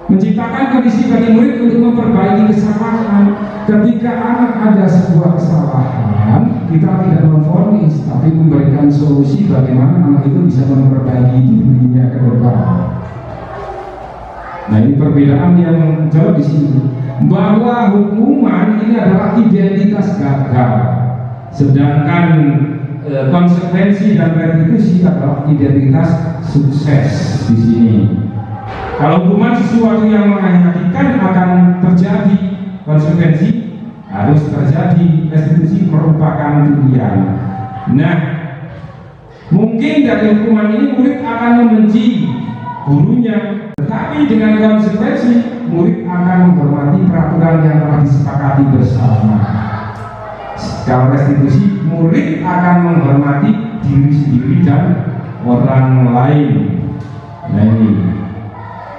menciptakan kondisi bagi murid untuk memperbaiki kesalahan. Ketika anak ada sebuah kesalahan, kita tidak memvonis, tapi memberikan solusi bagaimana anak itu bisa memperbaiki dirinya ke depan. Nah, ini perbedaan yang jauh di sini. Bahwa hukuman ini adalah identitas gagal, sedangkan konsekuensi dan retribusi adalah identitas sukses di sini. Kalau hukuman sesuatu yang menyakitkan akan terjadi, konsekuensi harus terjadi, restitusi merupakan pilihan. Nah, mungkin dari hukuman ini murid akan membenci gurunya, tetapi dengan konsekuensi murid akan menghormati peraturan yang telah disepakati bersama. Kalau restitusi, murid akan menghormati diri sendiri dan orang lain. Nah,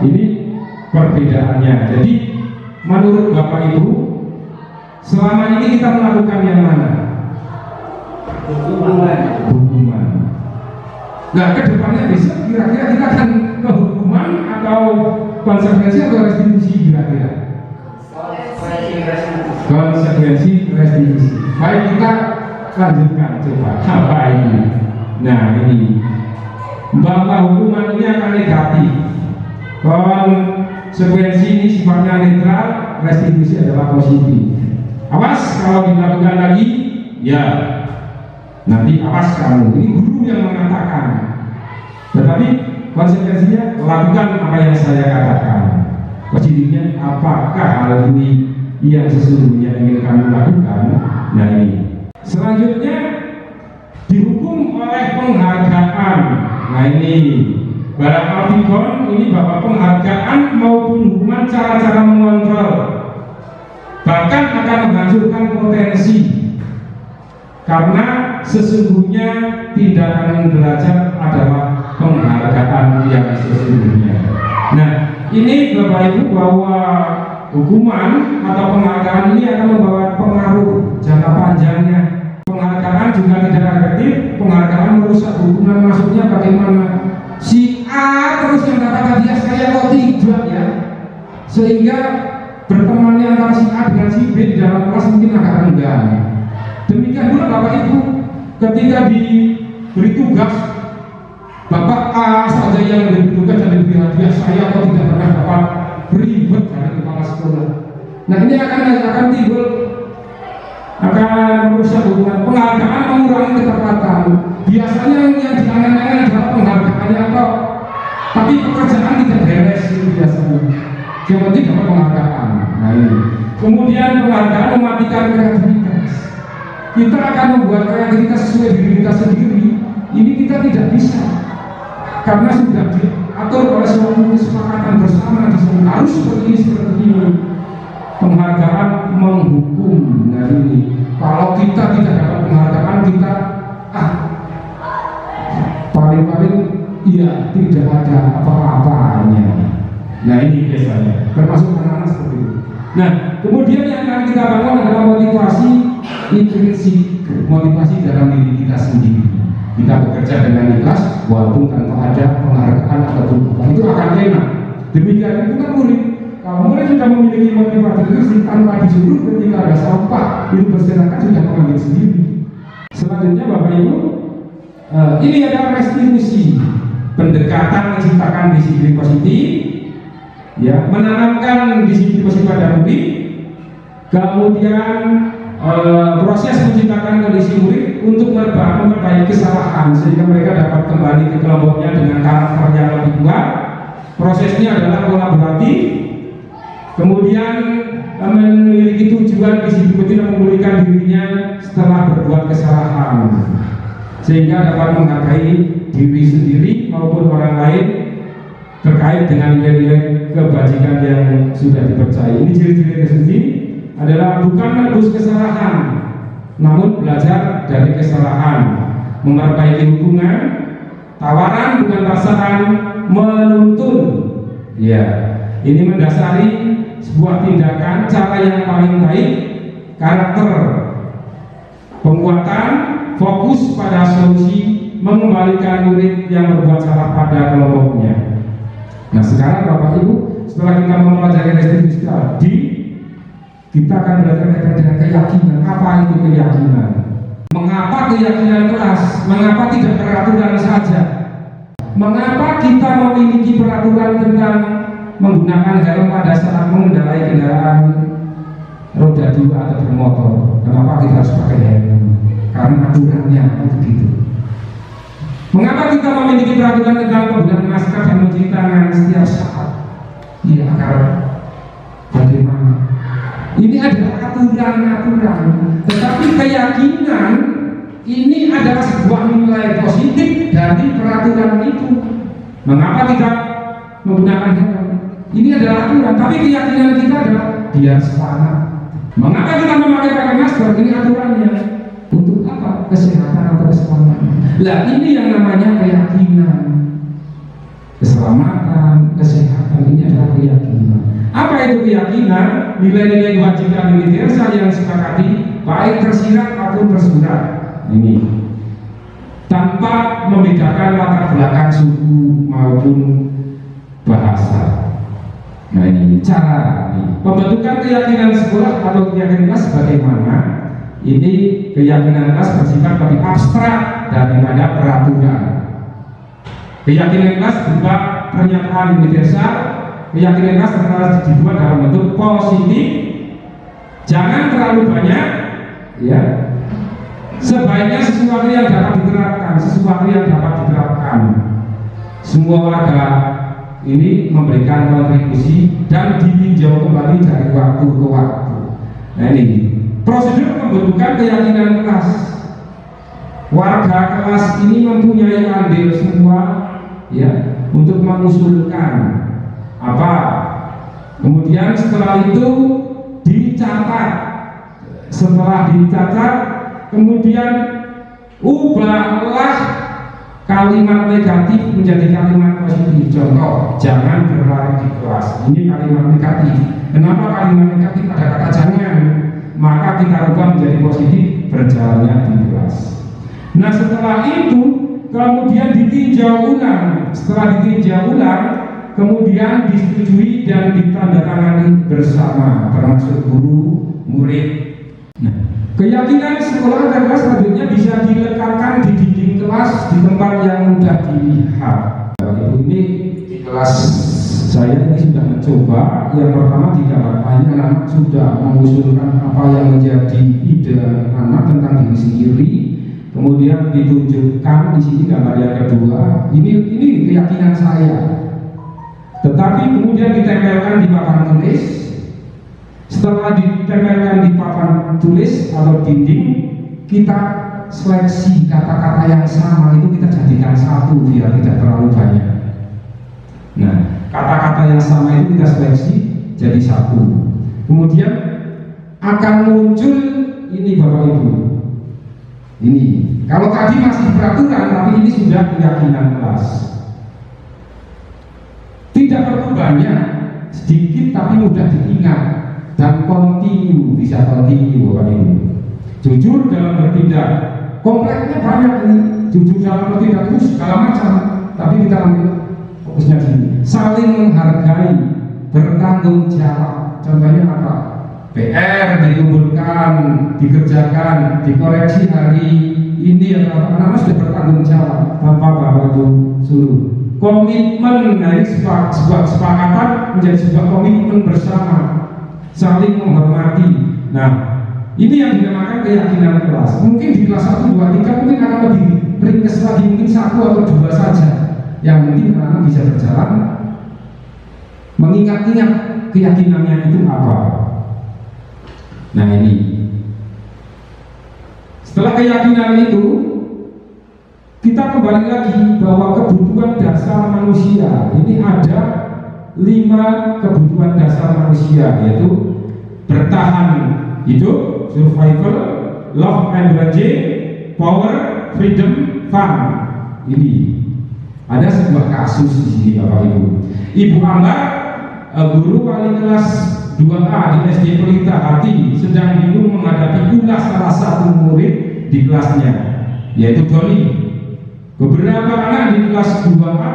ini perbedaannya. Jadi menurut Bapak Ibu, selama ini kita melakukan yang mana? Hukuman. Nah, kedepannya besok kira-kira kita akan ke hukuman atau konsekuensi atau restitusi kira-kira? Konsekuensi restitusi. Baik, kita lanjutkan coba apa ini. Nah, ini bahwa hukuman ini akan negatif, konsekuensi ini sifatnya netral, restitusi adalah positif. Awas kalau dilakukan lagi, ya nanti awas kamu. Ini guru yang mengatakan. Tetapi konsekuensinya lakukan apa yang saya katakan. Positifnya, apakah hal ini yang sesungguhnya ingin kamu lakukan? Nah, ini selanjutnya dihukum oleh penghargaan. Nah, ini barang Alfikon ini bahwa penghargaan maupun hukuman cara-cara mengontrol bahkan akan menghancurkan potensi, karena sesungguhnya tindakan belajar adalah penghargaan yang sesungguhnya. Nah, ini Bapak Ibu bahwa hukuman atau penghargaan ini akan membawa pengaruh jangka panjangnya. Penghargaan juga tidak efektif, penghargaan merusak hubungan. Maksudnya bagaimana? Si A terus yang katakan dia saya kok tidak, ya, sehingga bertemannya antara si A dengan si B di dalam kelas mungkin agak enggan. Demikian pula Bapak Ibu ketika diberi tugas, Bapak A saja yang diberi tugas dan diberi hadiah, saya kok tidak pernah dapat, ribet dari kepala sekolah. Nah, ini akan timbul, akan merusak hubungan. Penghargaan mengurangi ketepatan. Biasanya yang diangan-angan adalah penghargaannya atau, tapi pekerjaan tidak beres itu biasanya. Yang penting dapat penghargaan. Nah, ini. Kemudian penghargaan mematikan kreativitas. Kita akan membuat kreativitas sesuai diri kita sendiri. Ini kita tidak bisa, karena sudah diatur oleh suatu kesepakatan bersama di sini harus seperti ini. Penghargaan menghukum. Nah, ini kalau kita tidak dapat penghargaan, kita paling-paling ya tidak ada apa-apanya. Nah, ini biasanya termasuk anak-anak seperti itu. Nah, kemudian yang akan kita bangun adalah motivasi intrinsik, motivasi dalam diri kita sendiri. kita bekerja dengan ikhlas walaupun tanpa ada penghargaan ataupun apa, itu akan enak. Demikian itu kan murid. Kalau murid sudah memiliki motivasi itu tanpa disuruh, ketika ada sampah itu berserakan sudah mengambil sendiri. Selanjutnya Bapak Ibu, ini adalah restitusi, pendekatan menciptakan disiplin positif, ya, menanamkan disiplin positif pada murid, kemudian proses menciptakan kondisi murid untuk memperbaiki kesalahan sehingga mereka dapat kembali ke kelompoknya dengan karakter yang lebih kuat. Prosesnya adalah kolaboratif, kemudian memiliki tujuan disiplin positif memulihkan dirinya setelah berbuat kesalahan sehingga dapat menghargai diri sendiri maupun orang lain terkait dengan nilai-nilai kebajikan yang sudah dipercayai. Ini ciri-ciri restitusi adalah bukan menebus kesalahan, namun belajar dari kesalahan, memperbaiki hubungan, tawaran bukan paksaan, menuntun. Ya, ini mendasari sebuah tindakan cara yang paling baik, karakter, penguatan, fokus pada solusi, mengembalikan murid yang berbuat salah pada kelompoknya. Nah sekarang Bapak Ibu, setelah kita mempelajari restitusi tadi, kita akan belajar dengan keyakinan. Apa itu keyakinan? Mengapa keyakinan keras? Mengapa tidak peraturan saja? Mengapa kita memiliki peraturan tentang menggunakan helm pada saat mengendarai kendaraan roda 2 atau bermotor? Kenapa kita harus pakai helm? Karena aturannya begitu. Mengapa kita memiliki peraturan tentang penggunaan masker dan mencuci tangan setiap saat? Ya, karena bagaimana? Ini adalah aturan-aturan, tetapi keyakinan ini adalah sebuah nilai positif dari peraturan itu. Mengapa kita menggunakan helm? Ini adalah aturan, tapi keyakinan kita adalah biar selamat. Mengapa kita pakai masker? Ini aturannya. Untuk apa? Kesehatan atau keselamatan. Lah ini yang namanya keyakinan. Keselamatan, kesehatan, ini adalah keyakinan. Apa itu keyakinan? Nilai-nilai kewajiban universal yang disepakati baik tersirat maupun tersurat. Ini tanpa membedakan latar belakang suku maupun bahasa. Nah ini cara pembentukan keyakinan sekolah atau keyakinan kelas bagaimana? Ini keyakinan kelas bersifat lebih abstrak daripada peraturan. Keyakinan kelas berupa pernyataan universal. Keyakinan kelas harus dibuat dalam bentuk positif. Jangan terlalu banyak, ya. Sebaiknya sesuatu yang dapat diterapkan, sesuatu yang dapat diterapkan. Semua warga ini memberikan kontribusi dan ditinjau kembali dari waktu ke waktu. Nah ini prosedur pembentukan keyakinan kelas. Warga kelas ini mempunyai andil semua, ya, untuk mengusulkan apa. Kemudian setelah itu dicatat. Setelah dicatat, kemudian ubahlah kalimat negatif menjadi kalimat positif. Contoh, jangan berlari di kelas. Ini kalimat negatif. Kenapa kalimat negatif? Ada kata jangan. Maka kita ubah menjadi positif, berjalannya di kelas. Nah setelah itu kemudian ditinjau ulang. Setelah ditinjau ulang, kemudian disetujui dan ditandatangani bersama, termasuk guru, murid. Nah, keyakinan sekolah dan kelas selanjutnya bisa dilekatkan di dinding kelas di tempat yang mudah dilihat. Ini di kelas saya ini sudah mencoba. Yang pertama di kamar anak sudah mengusulkan apa yang menjadi ide anak tentang diri sendiri. Kemudian ditunjukkan di sini gambar yang kedua. Ini keyakinan saya. Tetapi kemudian ditempelkan di papan tulis. Setelah ditempelkan di papan tulis atau dinding, kita seleksi kata-kata yang sama itu kita jadikan satu biar tidak terlalu banyak. Nah, kata-kata yang sama itu kita seleksi jadi satu. Kemudian akan muncul ini Bapak Ibu. Ini kalau tadi masih peraturan, tapi ini sudah keyakinan kelas. Tidak perlu banyak, sedikit tapi mudah diingat dan kontinu, bisa kontinu Bapak Ibu. Jujur dalam bertindak. Kompleksnya banyak ini, jujur dalam bertindak itu segala macam, tapi kita ambil fokusnya sini, saling menghargai, bertanggung jawab. Contohnya apa? PR dikumpulkan, dikerjakan, dikoreksi hari ini atau apa, sudah bertanggung jawab tanpa bawa suruh. Komitmen dari sebuah kesepakatan menjadi sebuah komitmen bersama, saling menghormati. Nah, ini yang dinamakan keyakinan kelas. Mungkin di kelas 1, 2, 3 mungkin akan lebih ringkes lagi, mungkin 1 atau 2 saja. Yang penting anak bisa berjalan mengingat-ingat keyakinannya itu apa. Nah ini, setelah keyakinan itu, kita kembali lagi bahwa kebutuhan dasar manusia ini ada 5 kebutuhan dasar manusia, yaitu bertahan hidup, survival, love and belonging, power, freedom, fun. Ini ada sebuah kasus di sini Bapak Ibu. Ibu Ambar, guru wali kelas 2A di SD Pelita Hati, sedang bingung menghadapi ulah salah satu murid di kelasnya, yaitu Doni. Beberapa anak di kelas 2A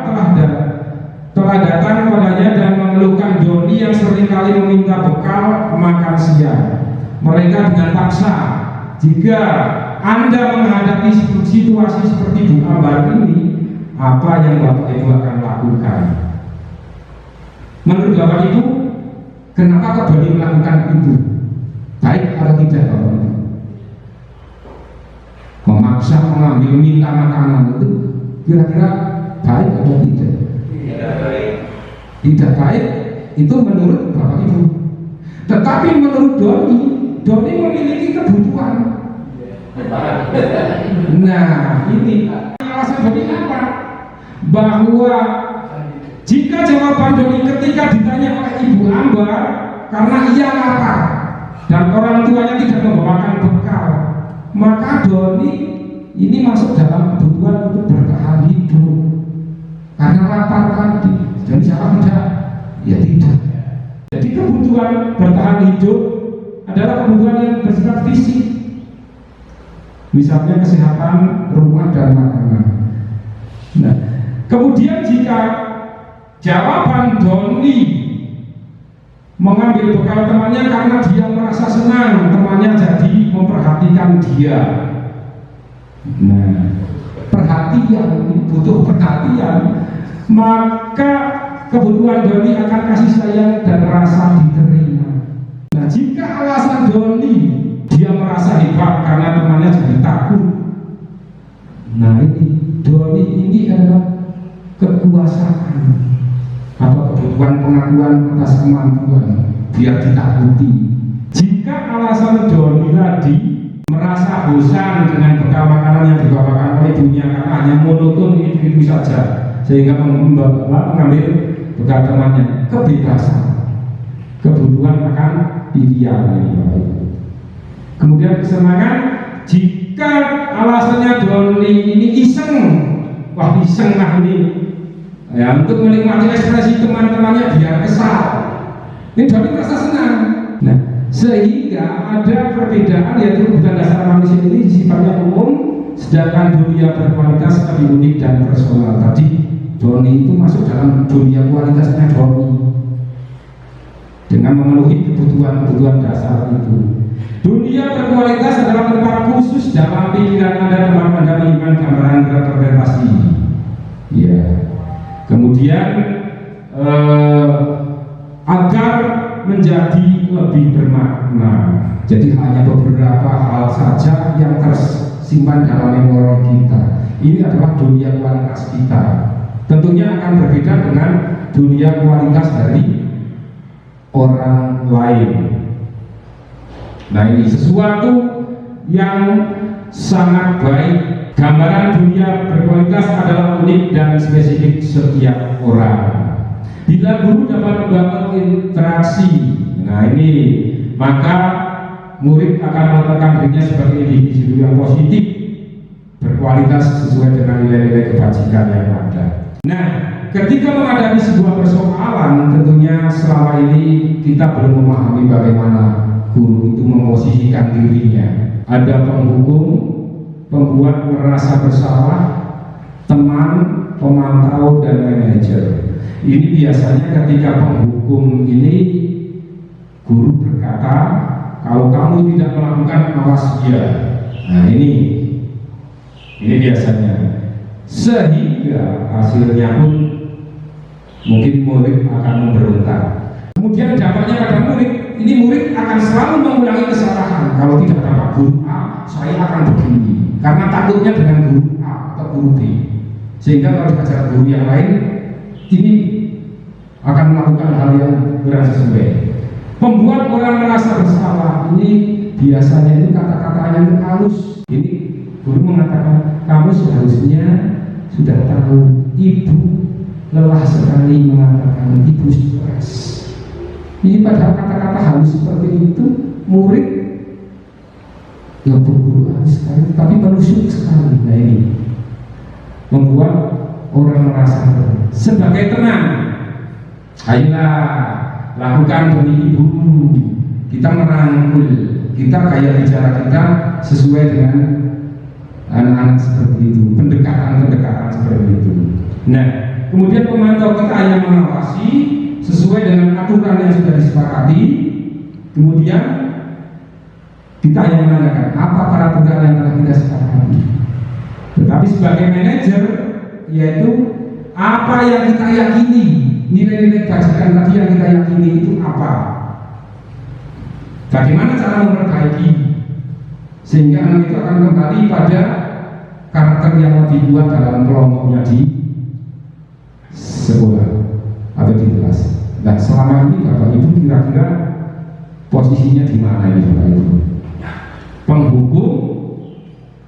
telah datang padanya dan mengeluhkan Doni yang seringkali meminta bekal makan siang. Mereka dengan paksa, jika Anda menghadapi situasi seperti Bu Ambar ini, apa yang Bapak Ibu akan lakukan? Menurut Bapak Ibu, kenapa kok Doni melakukan itu? Baik atau tidak Bapak Ibu? Memaksa mengambil minta makanan itu kira-kira baik atau tidak? Tidak baik. Tidak baik itu menurut Bapak Ibu. Tetapi menurut Doni memiliki kebutuhan. Nah ini alasan Doni apa? Bahwa jika jawaban Doni ketika ditanya oleh Ibu Ambar karena ia lapar dan orang tuanya tidak membawakan bekal, maka Doni ini masuk dalam kebutuhan untuk bertahan hidup karena lapar tadi. Jadi siapa tidak? Ya tidak. Jadi kebutuhan bertahan hidup adalah kebutuhan yang bersifat fisik, misalnya kesehatan, rumah dan makanan. Nah, kemudian jika jawaban Doni mengambil bekal temannya karena dia merasa senang temannya jadi memperhatikan dia. Nah, perhatian, butuh perhatian, maka kebutuhan Doni akan kasih sayang dan rasa diterima. Nah, jika alasan Doni dia merasa hebat karena temannya jadi takut, nah ini Doni ini adalah kekuasaan atau kebutuhan pengakuan atas kemampuan biar ditakuti. Jika alasan Doni tadi merasa bosan dengan bekal makanan yang dibawakan oleh ibunya karena hanya monoton itu saja, sehingga mengambil bekal temannya, kebebasan, kebutuhan akan pilihan ini Bapak Ibu. Kemudian kesenangan, jika alasannya Doni ini iseng, wah iseng lah ini ya, untuk menikmati ekspresi teman-temannya biar kesal, ini Doni merasa senang. Nah, sehingga ada perbedaan, yaitu kebutuhan dasar manusia ini sifatnya umum, sedangkan dunia berkualitas lebih unik dan personal. Tadi Doni itu masuk dalam dunia kualitasnya Doni dengan memenuhi kebutuhan-kebutuhan dasar itu. Dunia berkualitas adalah tempat khusus dalam pikiran Anda tempat Anda menyimpan gambaran representasi. Ya. Kemudian agar menjadi lebih bermakna. Jadi hanya beberapa hal saja yang tersimpan dalam memori kita. Ini adalah dunia kualitas kita. Tentunya akan berbeda dengan dunia kualitas dari orang lain. Nah, ini sesuatu yang sangat baik. Gambaran dunia berkualitas adalah unik dan spesifik setiap orang. Bila guru dapat membangun interaksi, nah ini, maka murid akan meletakkan dirinya sebagai individu yang positif, berkualitas sesuai dengan nilai-nilai kebajikan yang ada. Nah, ketika menghadapi sebuah persoalan, tentunya selama ini kita belum memahami bagaimana guru itu memposisikan dirinya. Ada penghukum, pembuat merasa bersalah, teman, pemantau, dan manajer. Ini biasanya ketika penghukum ini guru berkata, kalau kamu tidak melakukan, awas dia. Nah ini biasanya, sehingga hasilnya pun mungkin murid akan memberontak. Kemudian dampaknya pada murid, ini murid akan selalu mengulangi kesalahan. Kalau tidak dapat guru A, saya akan begini, karena takutnya dengan guru A atau guru B. Sehingga kalau diajar guru yang lain, ini akan melakukan hal yang kurang sesuai. Membuat orang merasa bersalah, ini biasanya itu kata-katanya itu halus. Ini guru mengatakan, kamu seharusnya sudah tahu, ibu lelah sekali mengatakan, ibu stres. Ini padahal kata-kata halus seperti itu, murid ya guru halus sekali, tapi penusuk sekali. Nah ini membuat orang merasa sebagai teman. Ayolah, lakukan demi ibu. Kita merangkul, kita kayak bicara kita sesuai dengan anak-anak seperti itu, pendekatan-pendekatan seperti itu. Nah, kemudian pemantau kita hanya mengawasi sesuai dengan aturan yang sudah disepakati. Kemudian kita hanya menanyakan apa peraturan yang telah kita sepakati. Tetapi sebagai manajer, yaitu apa yang kita yakini, nilai-nilai bajikan tadi yang kita yakini itu apa? Bagaimana cara memperbaiki sehingga anak itu akan kembali pada karakter yang lebih kuat dalam kelompoknya di sekolah atau di kelas. Nah, selama ini Bapak Ibu kira-kira posisinya di mana ini Bapak Ibu? Penghukum,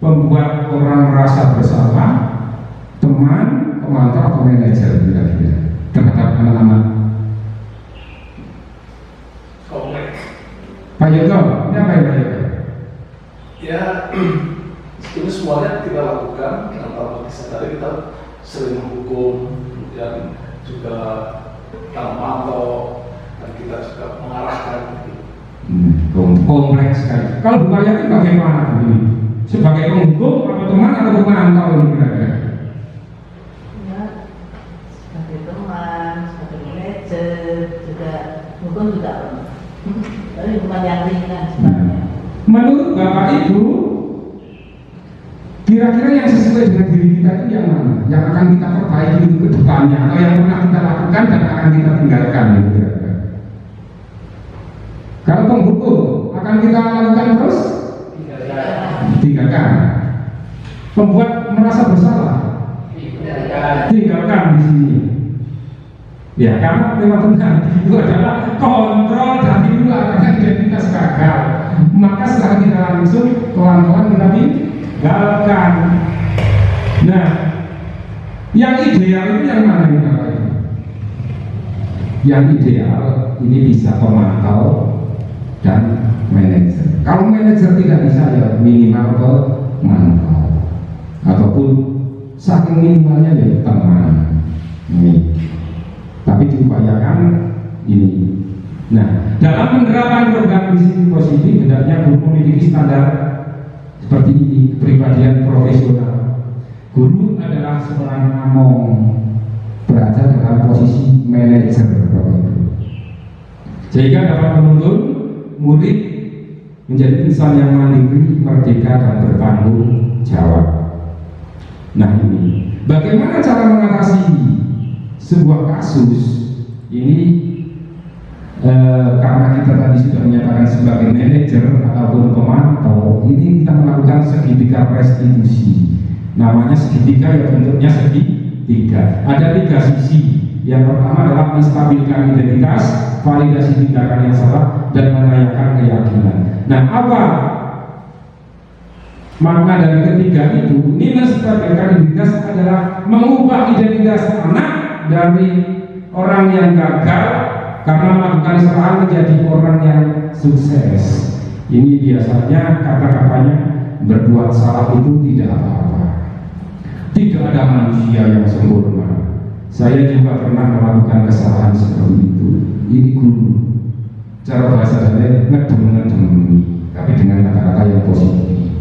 pembuat orang merasa bersalah, teman, pemantau atau manajer kira-kira terhadap anak-anak. Kompleks. Pak Yogo, ini apa ya Pak Yogo? Ya, ini semuanya kita lakukan tanpa disadari. Kita sering menghukum, kemudian juga kita memantau, dan kita juga mengarahkan. Kompleks sekali. Kalau Bu Mariati bagaimana ini? Sebagai penghukum atau teman atau pemantau ini kira-kira? Ya, sebagai teman, sebagai manajer, juga hukum juga pernah. Tapi bukan yang ringan sebenarnya. Menurut Bapak Ibu, kira-kira yang sesuai dengan diri kita itu yang mana? Yang akan kita perbaiki ke depannya, atau yang pernah kita lakukan dan akan kita tinggalkan gitu kira-kira? Kalau penghukum akan kita lakukan terus? Tinggalkan. Pembuat merasa bersalah? Tinggalkan di sini. Ya, karena memang benar itu adalah kontrol dari luar karena identitas gagal. Maka secara tidak langsung pelan-pelan kita tinggalkan. Nah, yang ideal itu yang mana ini Bapak Ibu? Yang ideal ini bisa pemantau dan manajer. Kalau manajer tidak bisa ya minimal pemantau, ataupun saking minimalnya ya teman. Ini. Tapi diupayakan ini. Nah, dalam penerapan program disiplin positif, hendaknya guru memiliki standar seperti ini, kepribadian profesional. Guru adalah seorang among, berada dalam posisi manajer, sehingga dapat menuntun murid menjadi insan yang mandiri, merdeka, dan bertanggung jawab. Nah ini, bagaimana cara mengatasi sebuah kasus ini? Karena kita tadi sudah menyatakan sebagai manajer ataupun pemantau, ini kita melakukan segitiga restitusi. Namanya segitiga, ya bentuknya segitiga. Ada 3 sisi. Yang pertama adalah menstabilkan identitas, validasi tindakan yang salah, dan menanyakan keyakinan. Nah, apa makna dari ketiga itu? Ini menstabilkan identitas adalah mengubah identitas anak dari orang yang gagal karena melakukan kesalahan menjadi orang yang sukses. Ini biasanya kata-katanya berbuat salah itu tidak apa-apa. Tidak ada manusia yang sempurna. Saya juga pernah melakukan kesalahan seperti itu. Ini guru. Cara bahasa saya ngedem, tapi dengan kata-kata yang positif.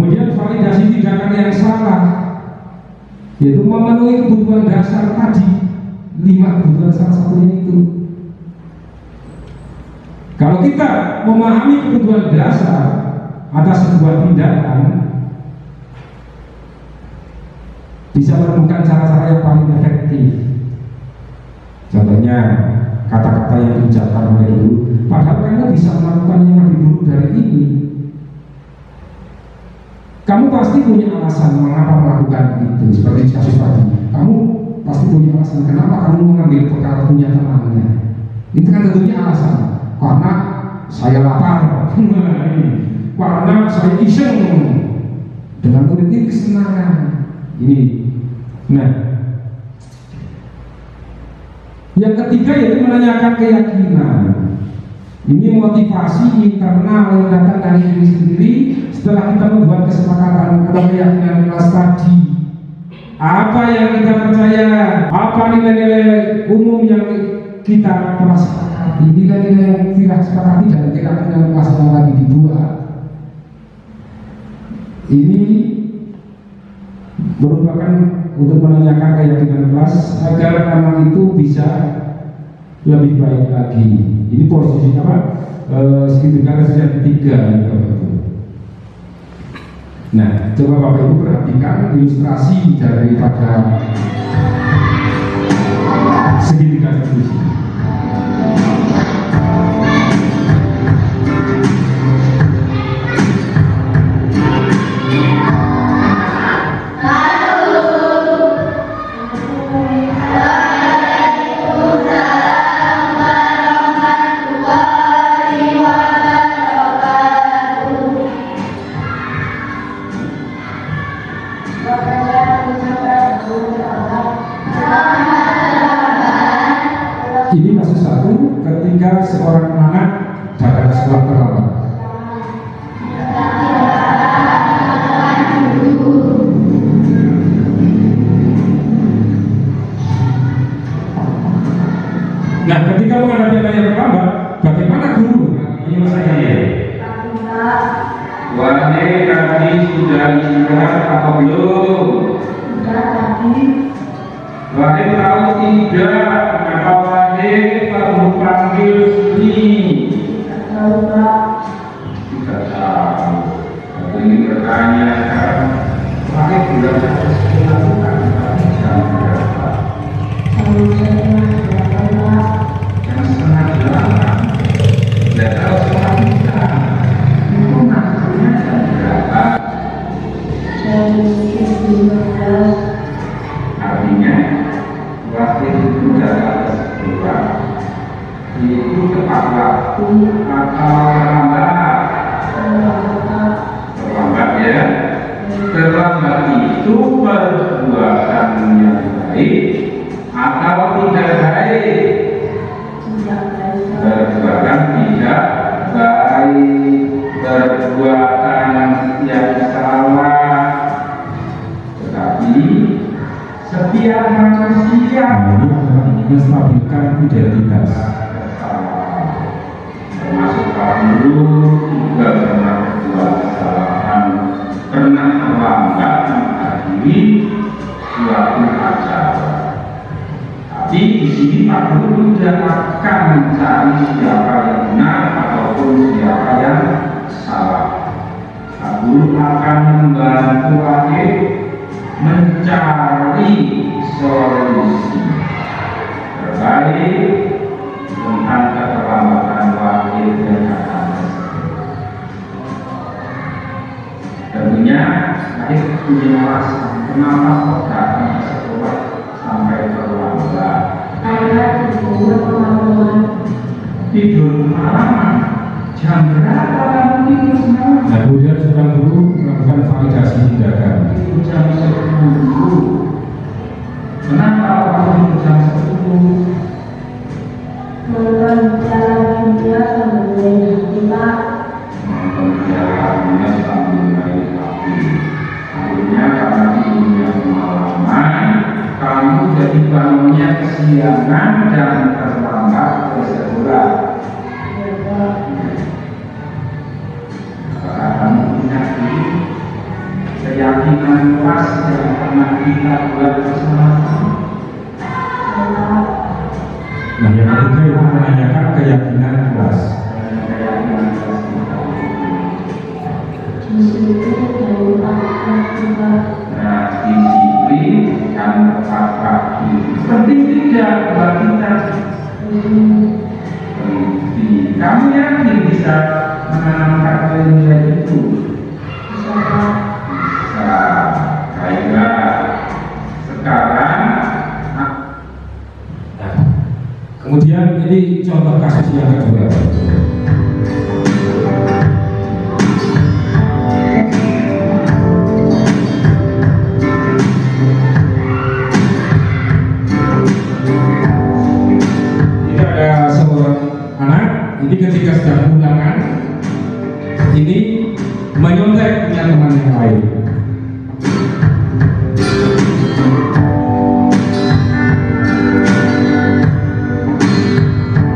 Kemudian validasi tindakan yang salah, yaitu memenuhi kebutuhan dasar tadi, 5 kebutuhan salah satunya itu. Kalau kita memahami kebutuhan dasar atas sebuah tindakan, bisa menemukan cara-cara yang paling efektif. Contohnya kata-kata yang diucapkan oleh dulu, padahal kamu bisa melakukan yang lebih buruk dari ini. Kamu pasti punya alasan mengapa melakukan itu. Seperti kasus tadi, kamu pasti punya alasan kenapa kamu mengambil perkara punya temannya. Itu kan tentunya alasan, karena saya lapar, karena saya iseng, dengan politik kesenangan ini. Nah, yang ketiga yaitu menanyakan keyakinan. Ini motivasi internal yang datang dari diri sendiri setelah kita membuat kesepakatan atau keyakinan kelas tadi. Apa yang kita percaya, apa nilai-nilai umum yang kita telah sepakati, nilai-nilai yang kita sepakati dan keyakinan kelas yang lagi dibuat. Ini merupakan untuk menanyakan keyakinan kelas agar anak itu bisa lebih baik lagi. Ini posisi apa? Segitiga yang ketiga. Nah, coba Bapak Ibu perhatikan ilustrasi daripada segitiga itu. Ini kasus satu ketika seorang anak datang ke sekolah terlambat. Nah, ketika menghadapi anak yang terlambat, bagaimana guru menyelesaikannya? Wahai tadi sudah istirahat atau belum? Sudah tadi. Wahai tahu tidak kenapa wahai kamu panggil sini? Tahu Pak. Tidak tahu. Aku ingin bertanya sekarang. Wahai sudah lakukan jam berapa? Jam setengah 8. Tidak tahu setengah 3. Itu maksudnya jam berapa? Jam 15. Artinya waktu itu dalam sekolah itu tepat waktu atau terlambat ya. Terlambat itu perbuatan yang baik atau tidak baik? Perbuatan tidak baik, perbuatan yang salah. Tetapi setiap manusia menstabilkan identitas, termasuk para guru juga pernah berbuat kesalahan, pernah terlambat menghadiri suatu acara. Tapi di sini Pak Guru tidak akan mencari siapa yang benar ataupun siapa yang salah. Pak Guru akan membantu Adik mencari solusi terbaik tentang keterlambatan wakil yang akan tentunya Adik punya alasan kenapa kok datang ke sekolah sampai terlambat. Tidur malam jam berapa kamu tidur semalam? Nah, kemudian seorang guru melakukan validasi tindakan. Jam 10. Kenapa waktu itu jam 10? Nonton jalan dia sambil kita. Nonton jalannya sambil naik api. Akhirnya karena tidurnya kemalaman, kamu jadi bangunnya kesiangan dan terlambat ke sekolah. Apakah kamu ingat diri? keyakinan keras yang pernah kita buat bersama-sama? Nah, yang ketiga itu menanyakan keyakinan keras. Keyakinan keras kita. Nah, disiplin dan tepat waktu penting tidak buat kita. Kamu yakin bisa menanamkan nilai itu? Bisa. Baiklah. Sekarang, kemudian ini contoh kasus yang kedua. Ini ketika sedang undangan, ini menyontek punya teman yang lain.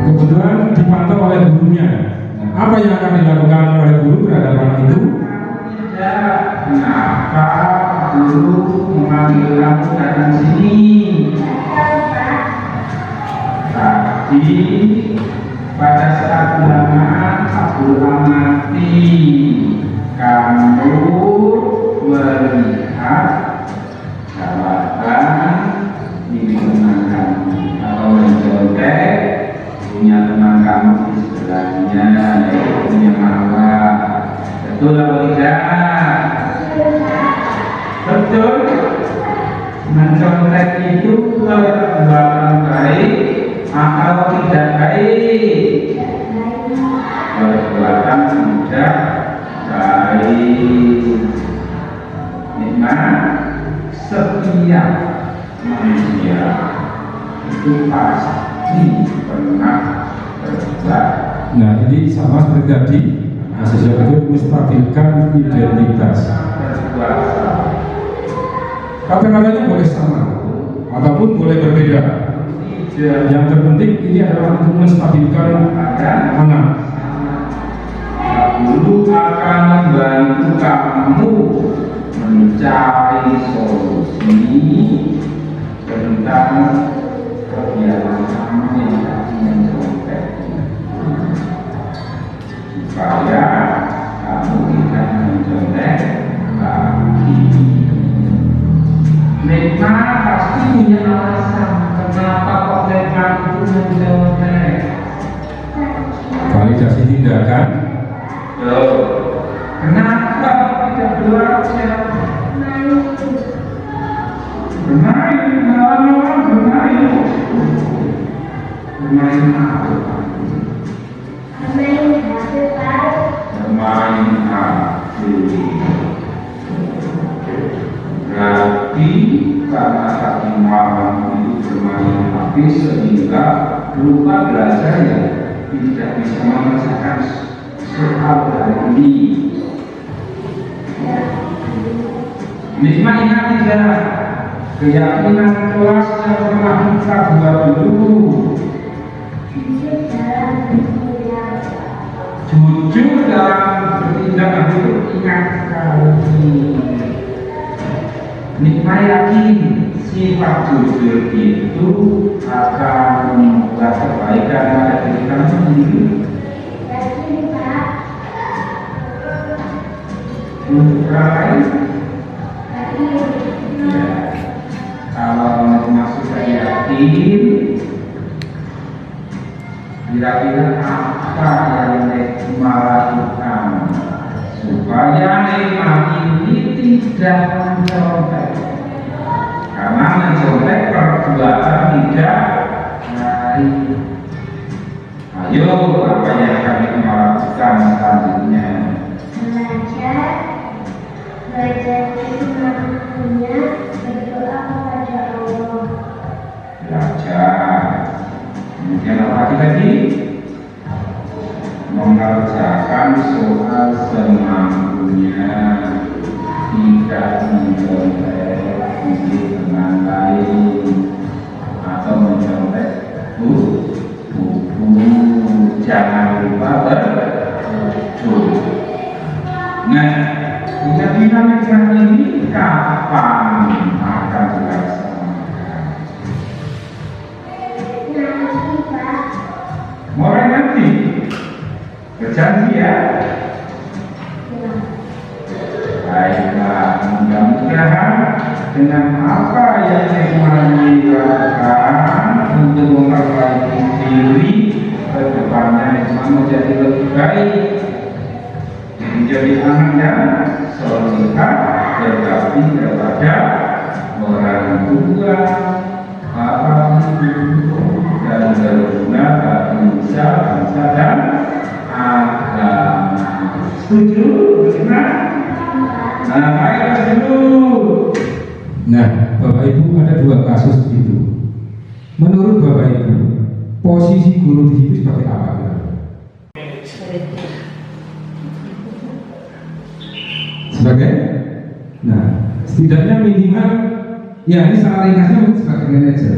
Kebetulan dipantau oleh gurunya. Nah, apa yang akan dilakukan oleh guru terhadap anak itu? Kenapa guru memanggil kamu datang sini? Tadi pada saat ulangan aku amati kamu melihat jawaban di teman kamu atau mencontek punya teman kamu di sebelahnya, yaitu punya Marwah. Betul atau tidak? Betul. Mencontek itu perbuatan baik atau tidak baik? Perbuatan tidak baik. Nikmat setiap manusia itu pasti pernah berbuat. Nah, ini sama seperti tadi, kasus yang kedua menstabilkan identitas. Kata-katanya boleh sama ataupun boleh berbeda. Yang terpenting ini adalah untuk menstabilkan anak. Guru akan membantu kamu mencari solusi tentang kegiatan kamu yang tadi mencontek, supaya kamu tidak mencontek lagi. Nikmat pasti punya alasan kenapa kok nikmat itu mencontek. Validasi tindakan. Kenapa tidak belajar? Bermain, bermain. Bermain apa? Bermain HP. Berarti karena tadi malam itu bermain HP sehingga lupa belajar, ya tidak bisa mengerjakan soal hari ini. Nikmat ingat tidak? Keyakinan kelas yang pernah kita buat dulu. Jujur dalam bertindak itu ingat sekali. Nikmat yakin sifat jujur itu akan membuat kebaikan pada diri kamu sendiri. Untuk orang lain, ya, kalau masuk ke yakin, kira-kira apa yang nikmat lakukan supaya nikmat ini tidak mencontek? Karena mencontek perbuatan tidak baik. Ayo, apa yang akan kita lakukan selanjutnya? Belajar kemampuannya, berdoa kepada Allah. Belajar. Kemudian apa lagi? Mengerjakan soal semampunya, tidak mencontek di teman lain atau mencontek buku. Jangan lupa berdoa. Nah, ingat dinamika ini kapan akan dilaksanakan? Nanti, Pak. Mulai nanti. Berjanji ya. Baiklah, mudah-mudahan dengan apa yang Ikhwani lakukan untuk memperbaiki diri ke depannya menjadi lebih baik, menjadi anak yang solehah, berbakti kepada orang tua, para ibu, dan berguna bagi bangsa dan agama. Setuju? Benar? Nah, baik dulu. Nah, Bapak Ibu, ada dua kasus itu. Menurut Bapak Ibu, posisi guru di situ seperti apa? Sebagai, nah, setidaknya minimal, ya ini secara ringkasnya mungkin sebagai manajer,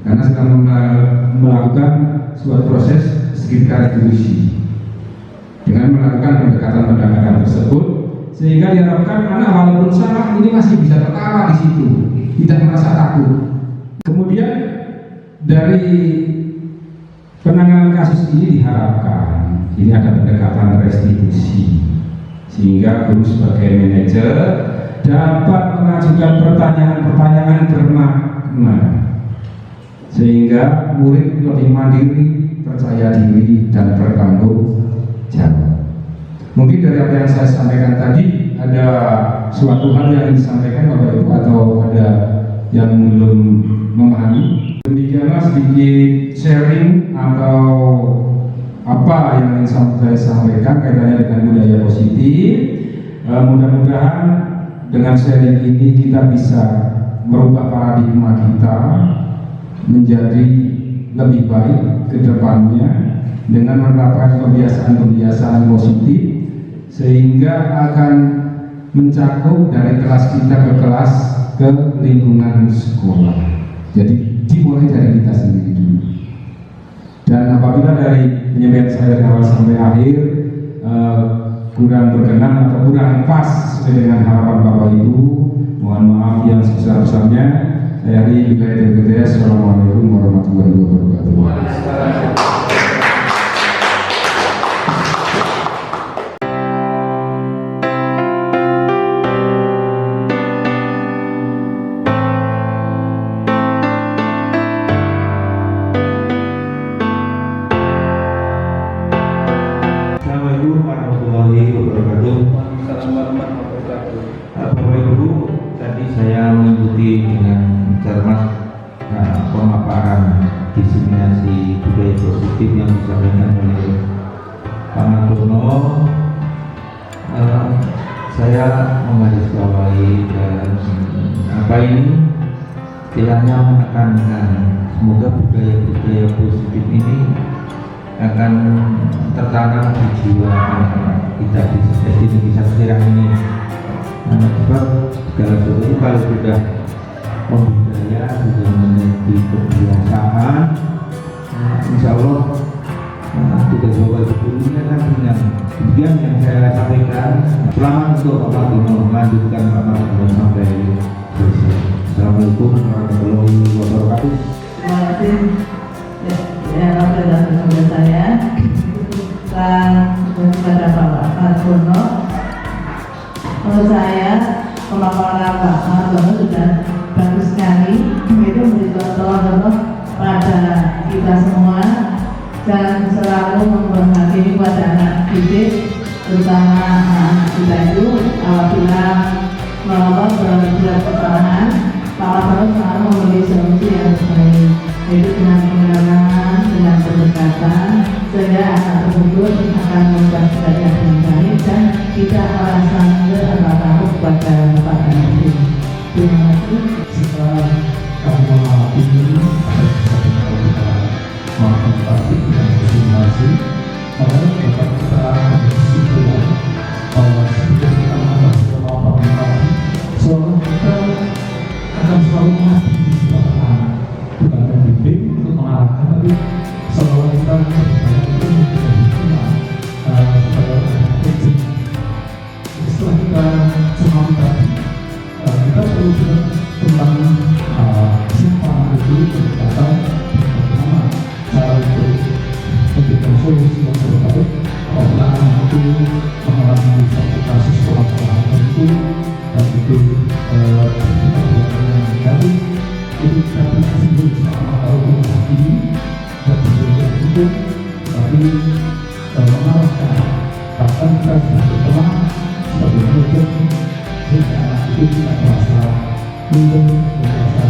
karena sedang melakukan suatu proses sekitar retribusi dengan melakukan pendekatan-pendekatan tersebut, sehingga diharapkan anak walaupun salah ini masih bisa tertawa di situ, tidak merasa takut. Kemudian dari penanganan kasus ini diharapkan ini ada pendekatan restitusi, sehingga guru sebagai manajer dapat mengajukan pertanyaan-pertanyaan bermakna, sehingga murid lebih mandiri, percaya diri, dan bertanggung jawab. Mungkin dari apa yang saya sampaikan tadi ada suatu hal yang disampaikan Bapak Ibu atau ada yang belum memahami. Demikianlah sedikit sharing atau apa yang ingin saya sampaikan kaitannya dengan budaya positif. Mudah-mudahan dengan sharing ini kita bisa merubah paradigma kita menjadi lebih baik ke depannya dengan menerapkan kebiasaan-kebiasaan positif, sehingga akan mencakup dari kelas kita ke kelas ke lingkungan sekolah. Jadi dimulai dari kita sendiri dulu. Dan apabila dari penyampaian saya dari awal sampai akhir kurang berkenan atau kurang pas sesuai dengan harapan Bapak Ibu, mohon maaf yang sebesar-besarnya. Saya Ari Wilayah Gede. Assalamualaikum warahmatullahi wabarakatuh. Assalamualaikum warahmatullahi wabarakatuh. Bapak Ibu, tadi saya mengikuti dengan cermat pemaparan diseminasi budaya positif yang disampaikan oleh Pak Mardono. Saya menggarisbawahi dan apa ini istilahnya menekankan semoga budaya-budaya positif ini akan tertanam di jiwa kita di Indonesia sekarang ini. Sebab segala sesuatu kalau sudah budaya sudah menjadi kebiasaan, insya Allah kita coba sebelumnya kan dengan demikian yang saya sampaikan. Selamat untuk Bapak Mardono melanjutkan Pak Mardono sampai selesai. Assalamualaikum warahmatullahi wabarakatuh. Terima kasih. Ya, sudah bersama saya dan kepada Bapak Mardono. Menurut saya pemaparan Pak Mardono sudah bagus sekali. Itu memberi contoh pada kita semua dan selalu menghormati kepada anak didik, terutama anak kita itu apabila melakukan berbagai kesalahan, Pak Mardono selalu memberi solusi yang baik. Itu dengan pengenalan, dengan pendekatan, sehingga anak tersebut akan membuat belajar dengan baik dan tidak merasa atau takut kepada Bapak dan Ibu. Terima kasih. Setelah kami mengalami ini, kita mengatasi dan bersimulasi, maka dapat kita berkesimpulan bahwa seperti kita mengatasi kemampuan tadi, seorang kita akan selalu mengabdi di sebelah anak, bukan membimbing untuk mengarahkan, tapi seorang kita itu menjadi hikmah kepada orang kecil. Setelah kita solusi yang terbaik apabila anak itu mengalami satu kasus permasalahan tertentu dan itu yang terjadi itu dapat disebut sama hukum hakimi dan sebagainya itu tapi mengarahkan bahkan kita sebagai teman sebagai manajer sehingga anak itu tidak merasa minder, merasa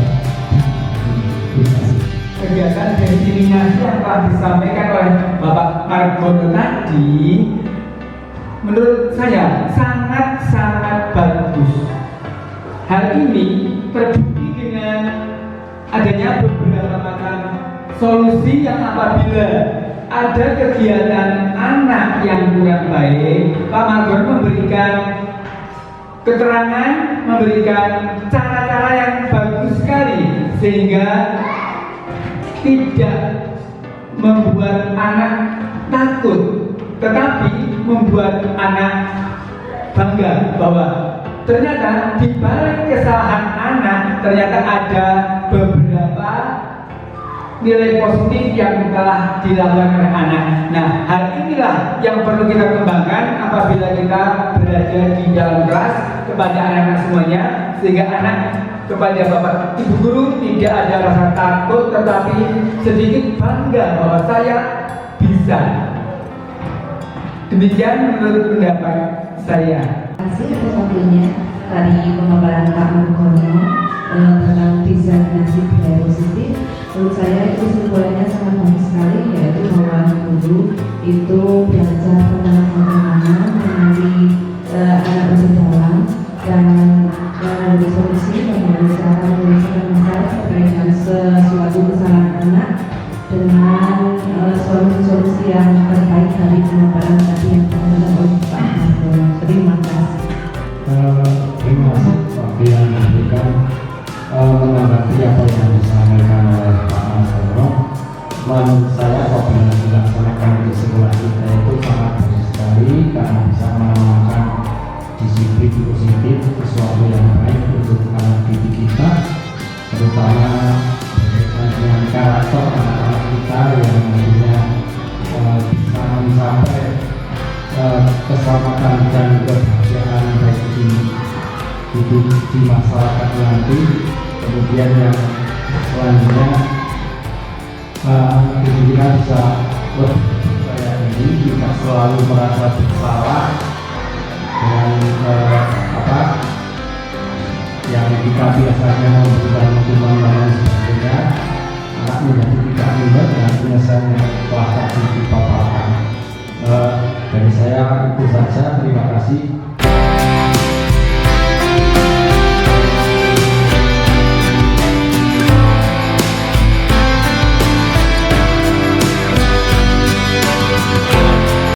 Kegiatan diskriminasi yang telah disampaikan oleh Bapak Margono tadi menurut saya sangat-sangat bagus. Hal ini terbukti dengan adanya beberapa macam solusi yang apabila ada kegiatan anak yang kurang baik, Pak Margono memberikan keterangan, memberikan cara-cara yang bagus sekali sehingga tidak membuat anak takut, tetapi membuat anak bangga bahwa ternyata di balik kesalahan anak ternyata ada beberapa nilai positif yang telah dilakukan oleh anak. Nah, hal inilah yang perlu kita kembangkan apabila kita berada di dalam kelas kepada anak-anak semuanya, sehingga anak kepada Bapak Ibu Guru tidak ada rasa takut, tetapi sedikit bangga bahwa saya bisa. Demikian menurut pendapat saya. Terima kasih atas waktunya dari pemaparan Pak Margono tentang diskriminasi budaya positif. Menurut saya itu kesimpulannya sangat bagus sekali, yaitu bahwa guru itu belajar tentang bagaimana mengenali anak berdalam dan mengambil solusi bagaimana cara menyelesaikan masalah terkait sesuatu kesalahan anak dengan solusi-solusi yang terbaik dari pemaparan tadi yang disampaikan oleh Pak Margono. Terima kasih. Terima kasih Pak yang memberikan menanggapi apa yang disampaikan oleh Pak Margono. Menurut saya apabila dilaksanakan di sekolah kita itu sangat bagus sekali karena bisa menanamkan disiplin positif, sesuatu yang baik untuk anak didik kita, terutama berkaitan dengan karakter anak-anak kita yang nantinya bisa mencapai keselamatan dan kebahagiaan baik di hidup di masyarakat nanti. Kemudian yang selanjutnya anak didik kita bisa lebih percaya diri, tidak selalu merasa bersalah dengan yang kita biasanya memberikan hukuman dan lain sebagainya. Anak menjadi tidak minder dengan penyelesaian yang telah tadi dipaparkan. Dari saya itu saja, terima kasih.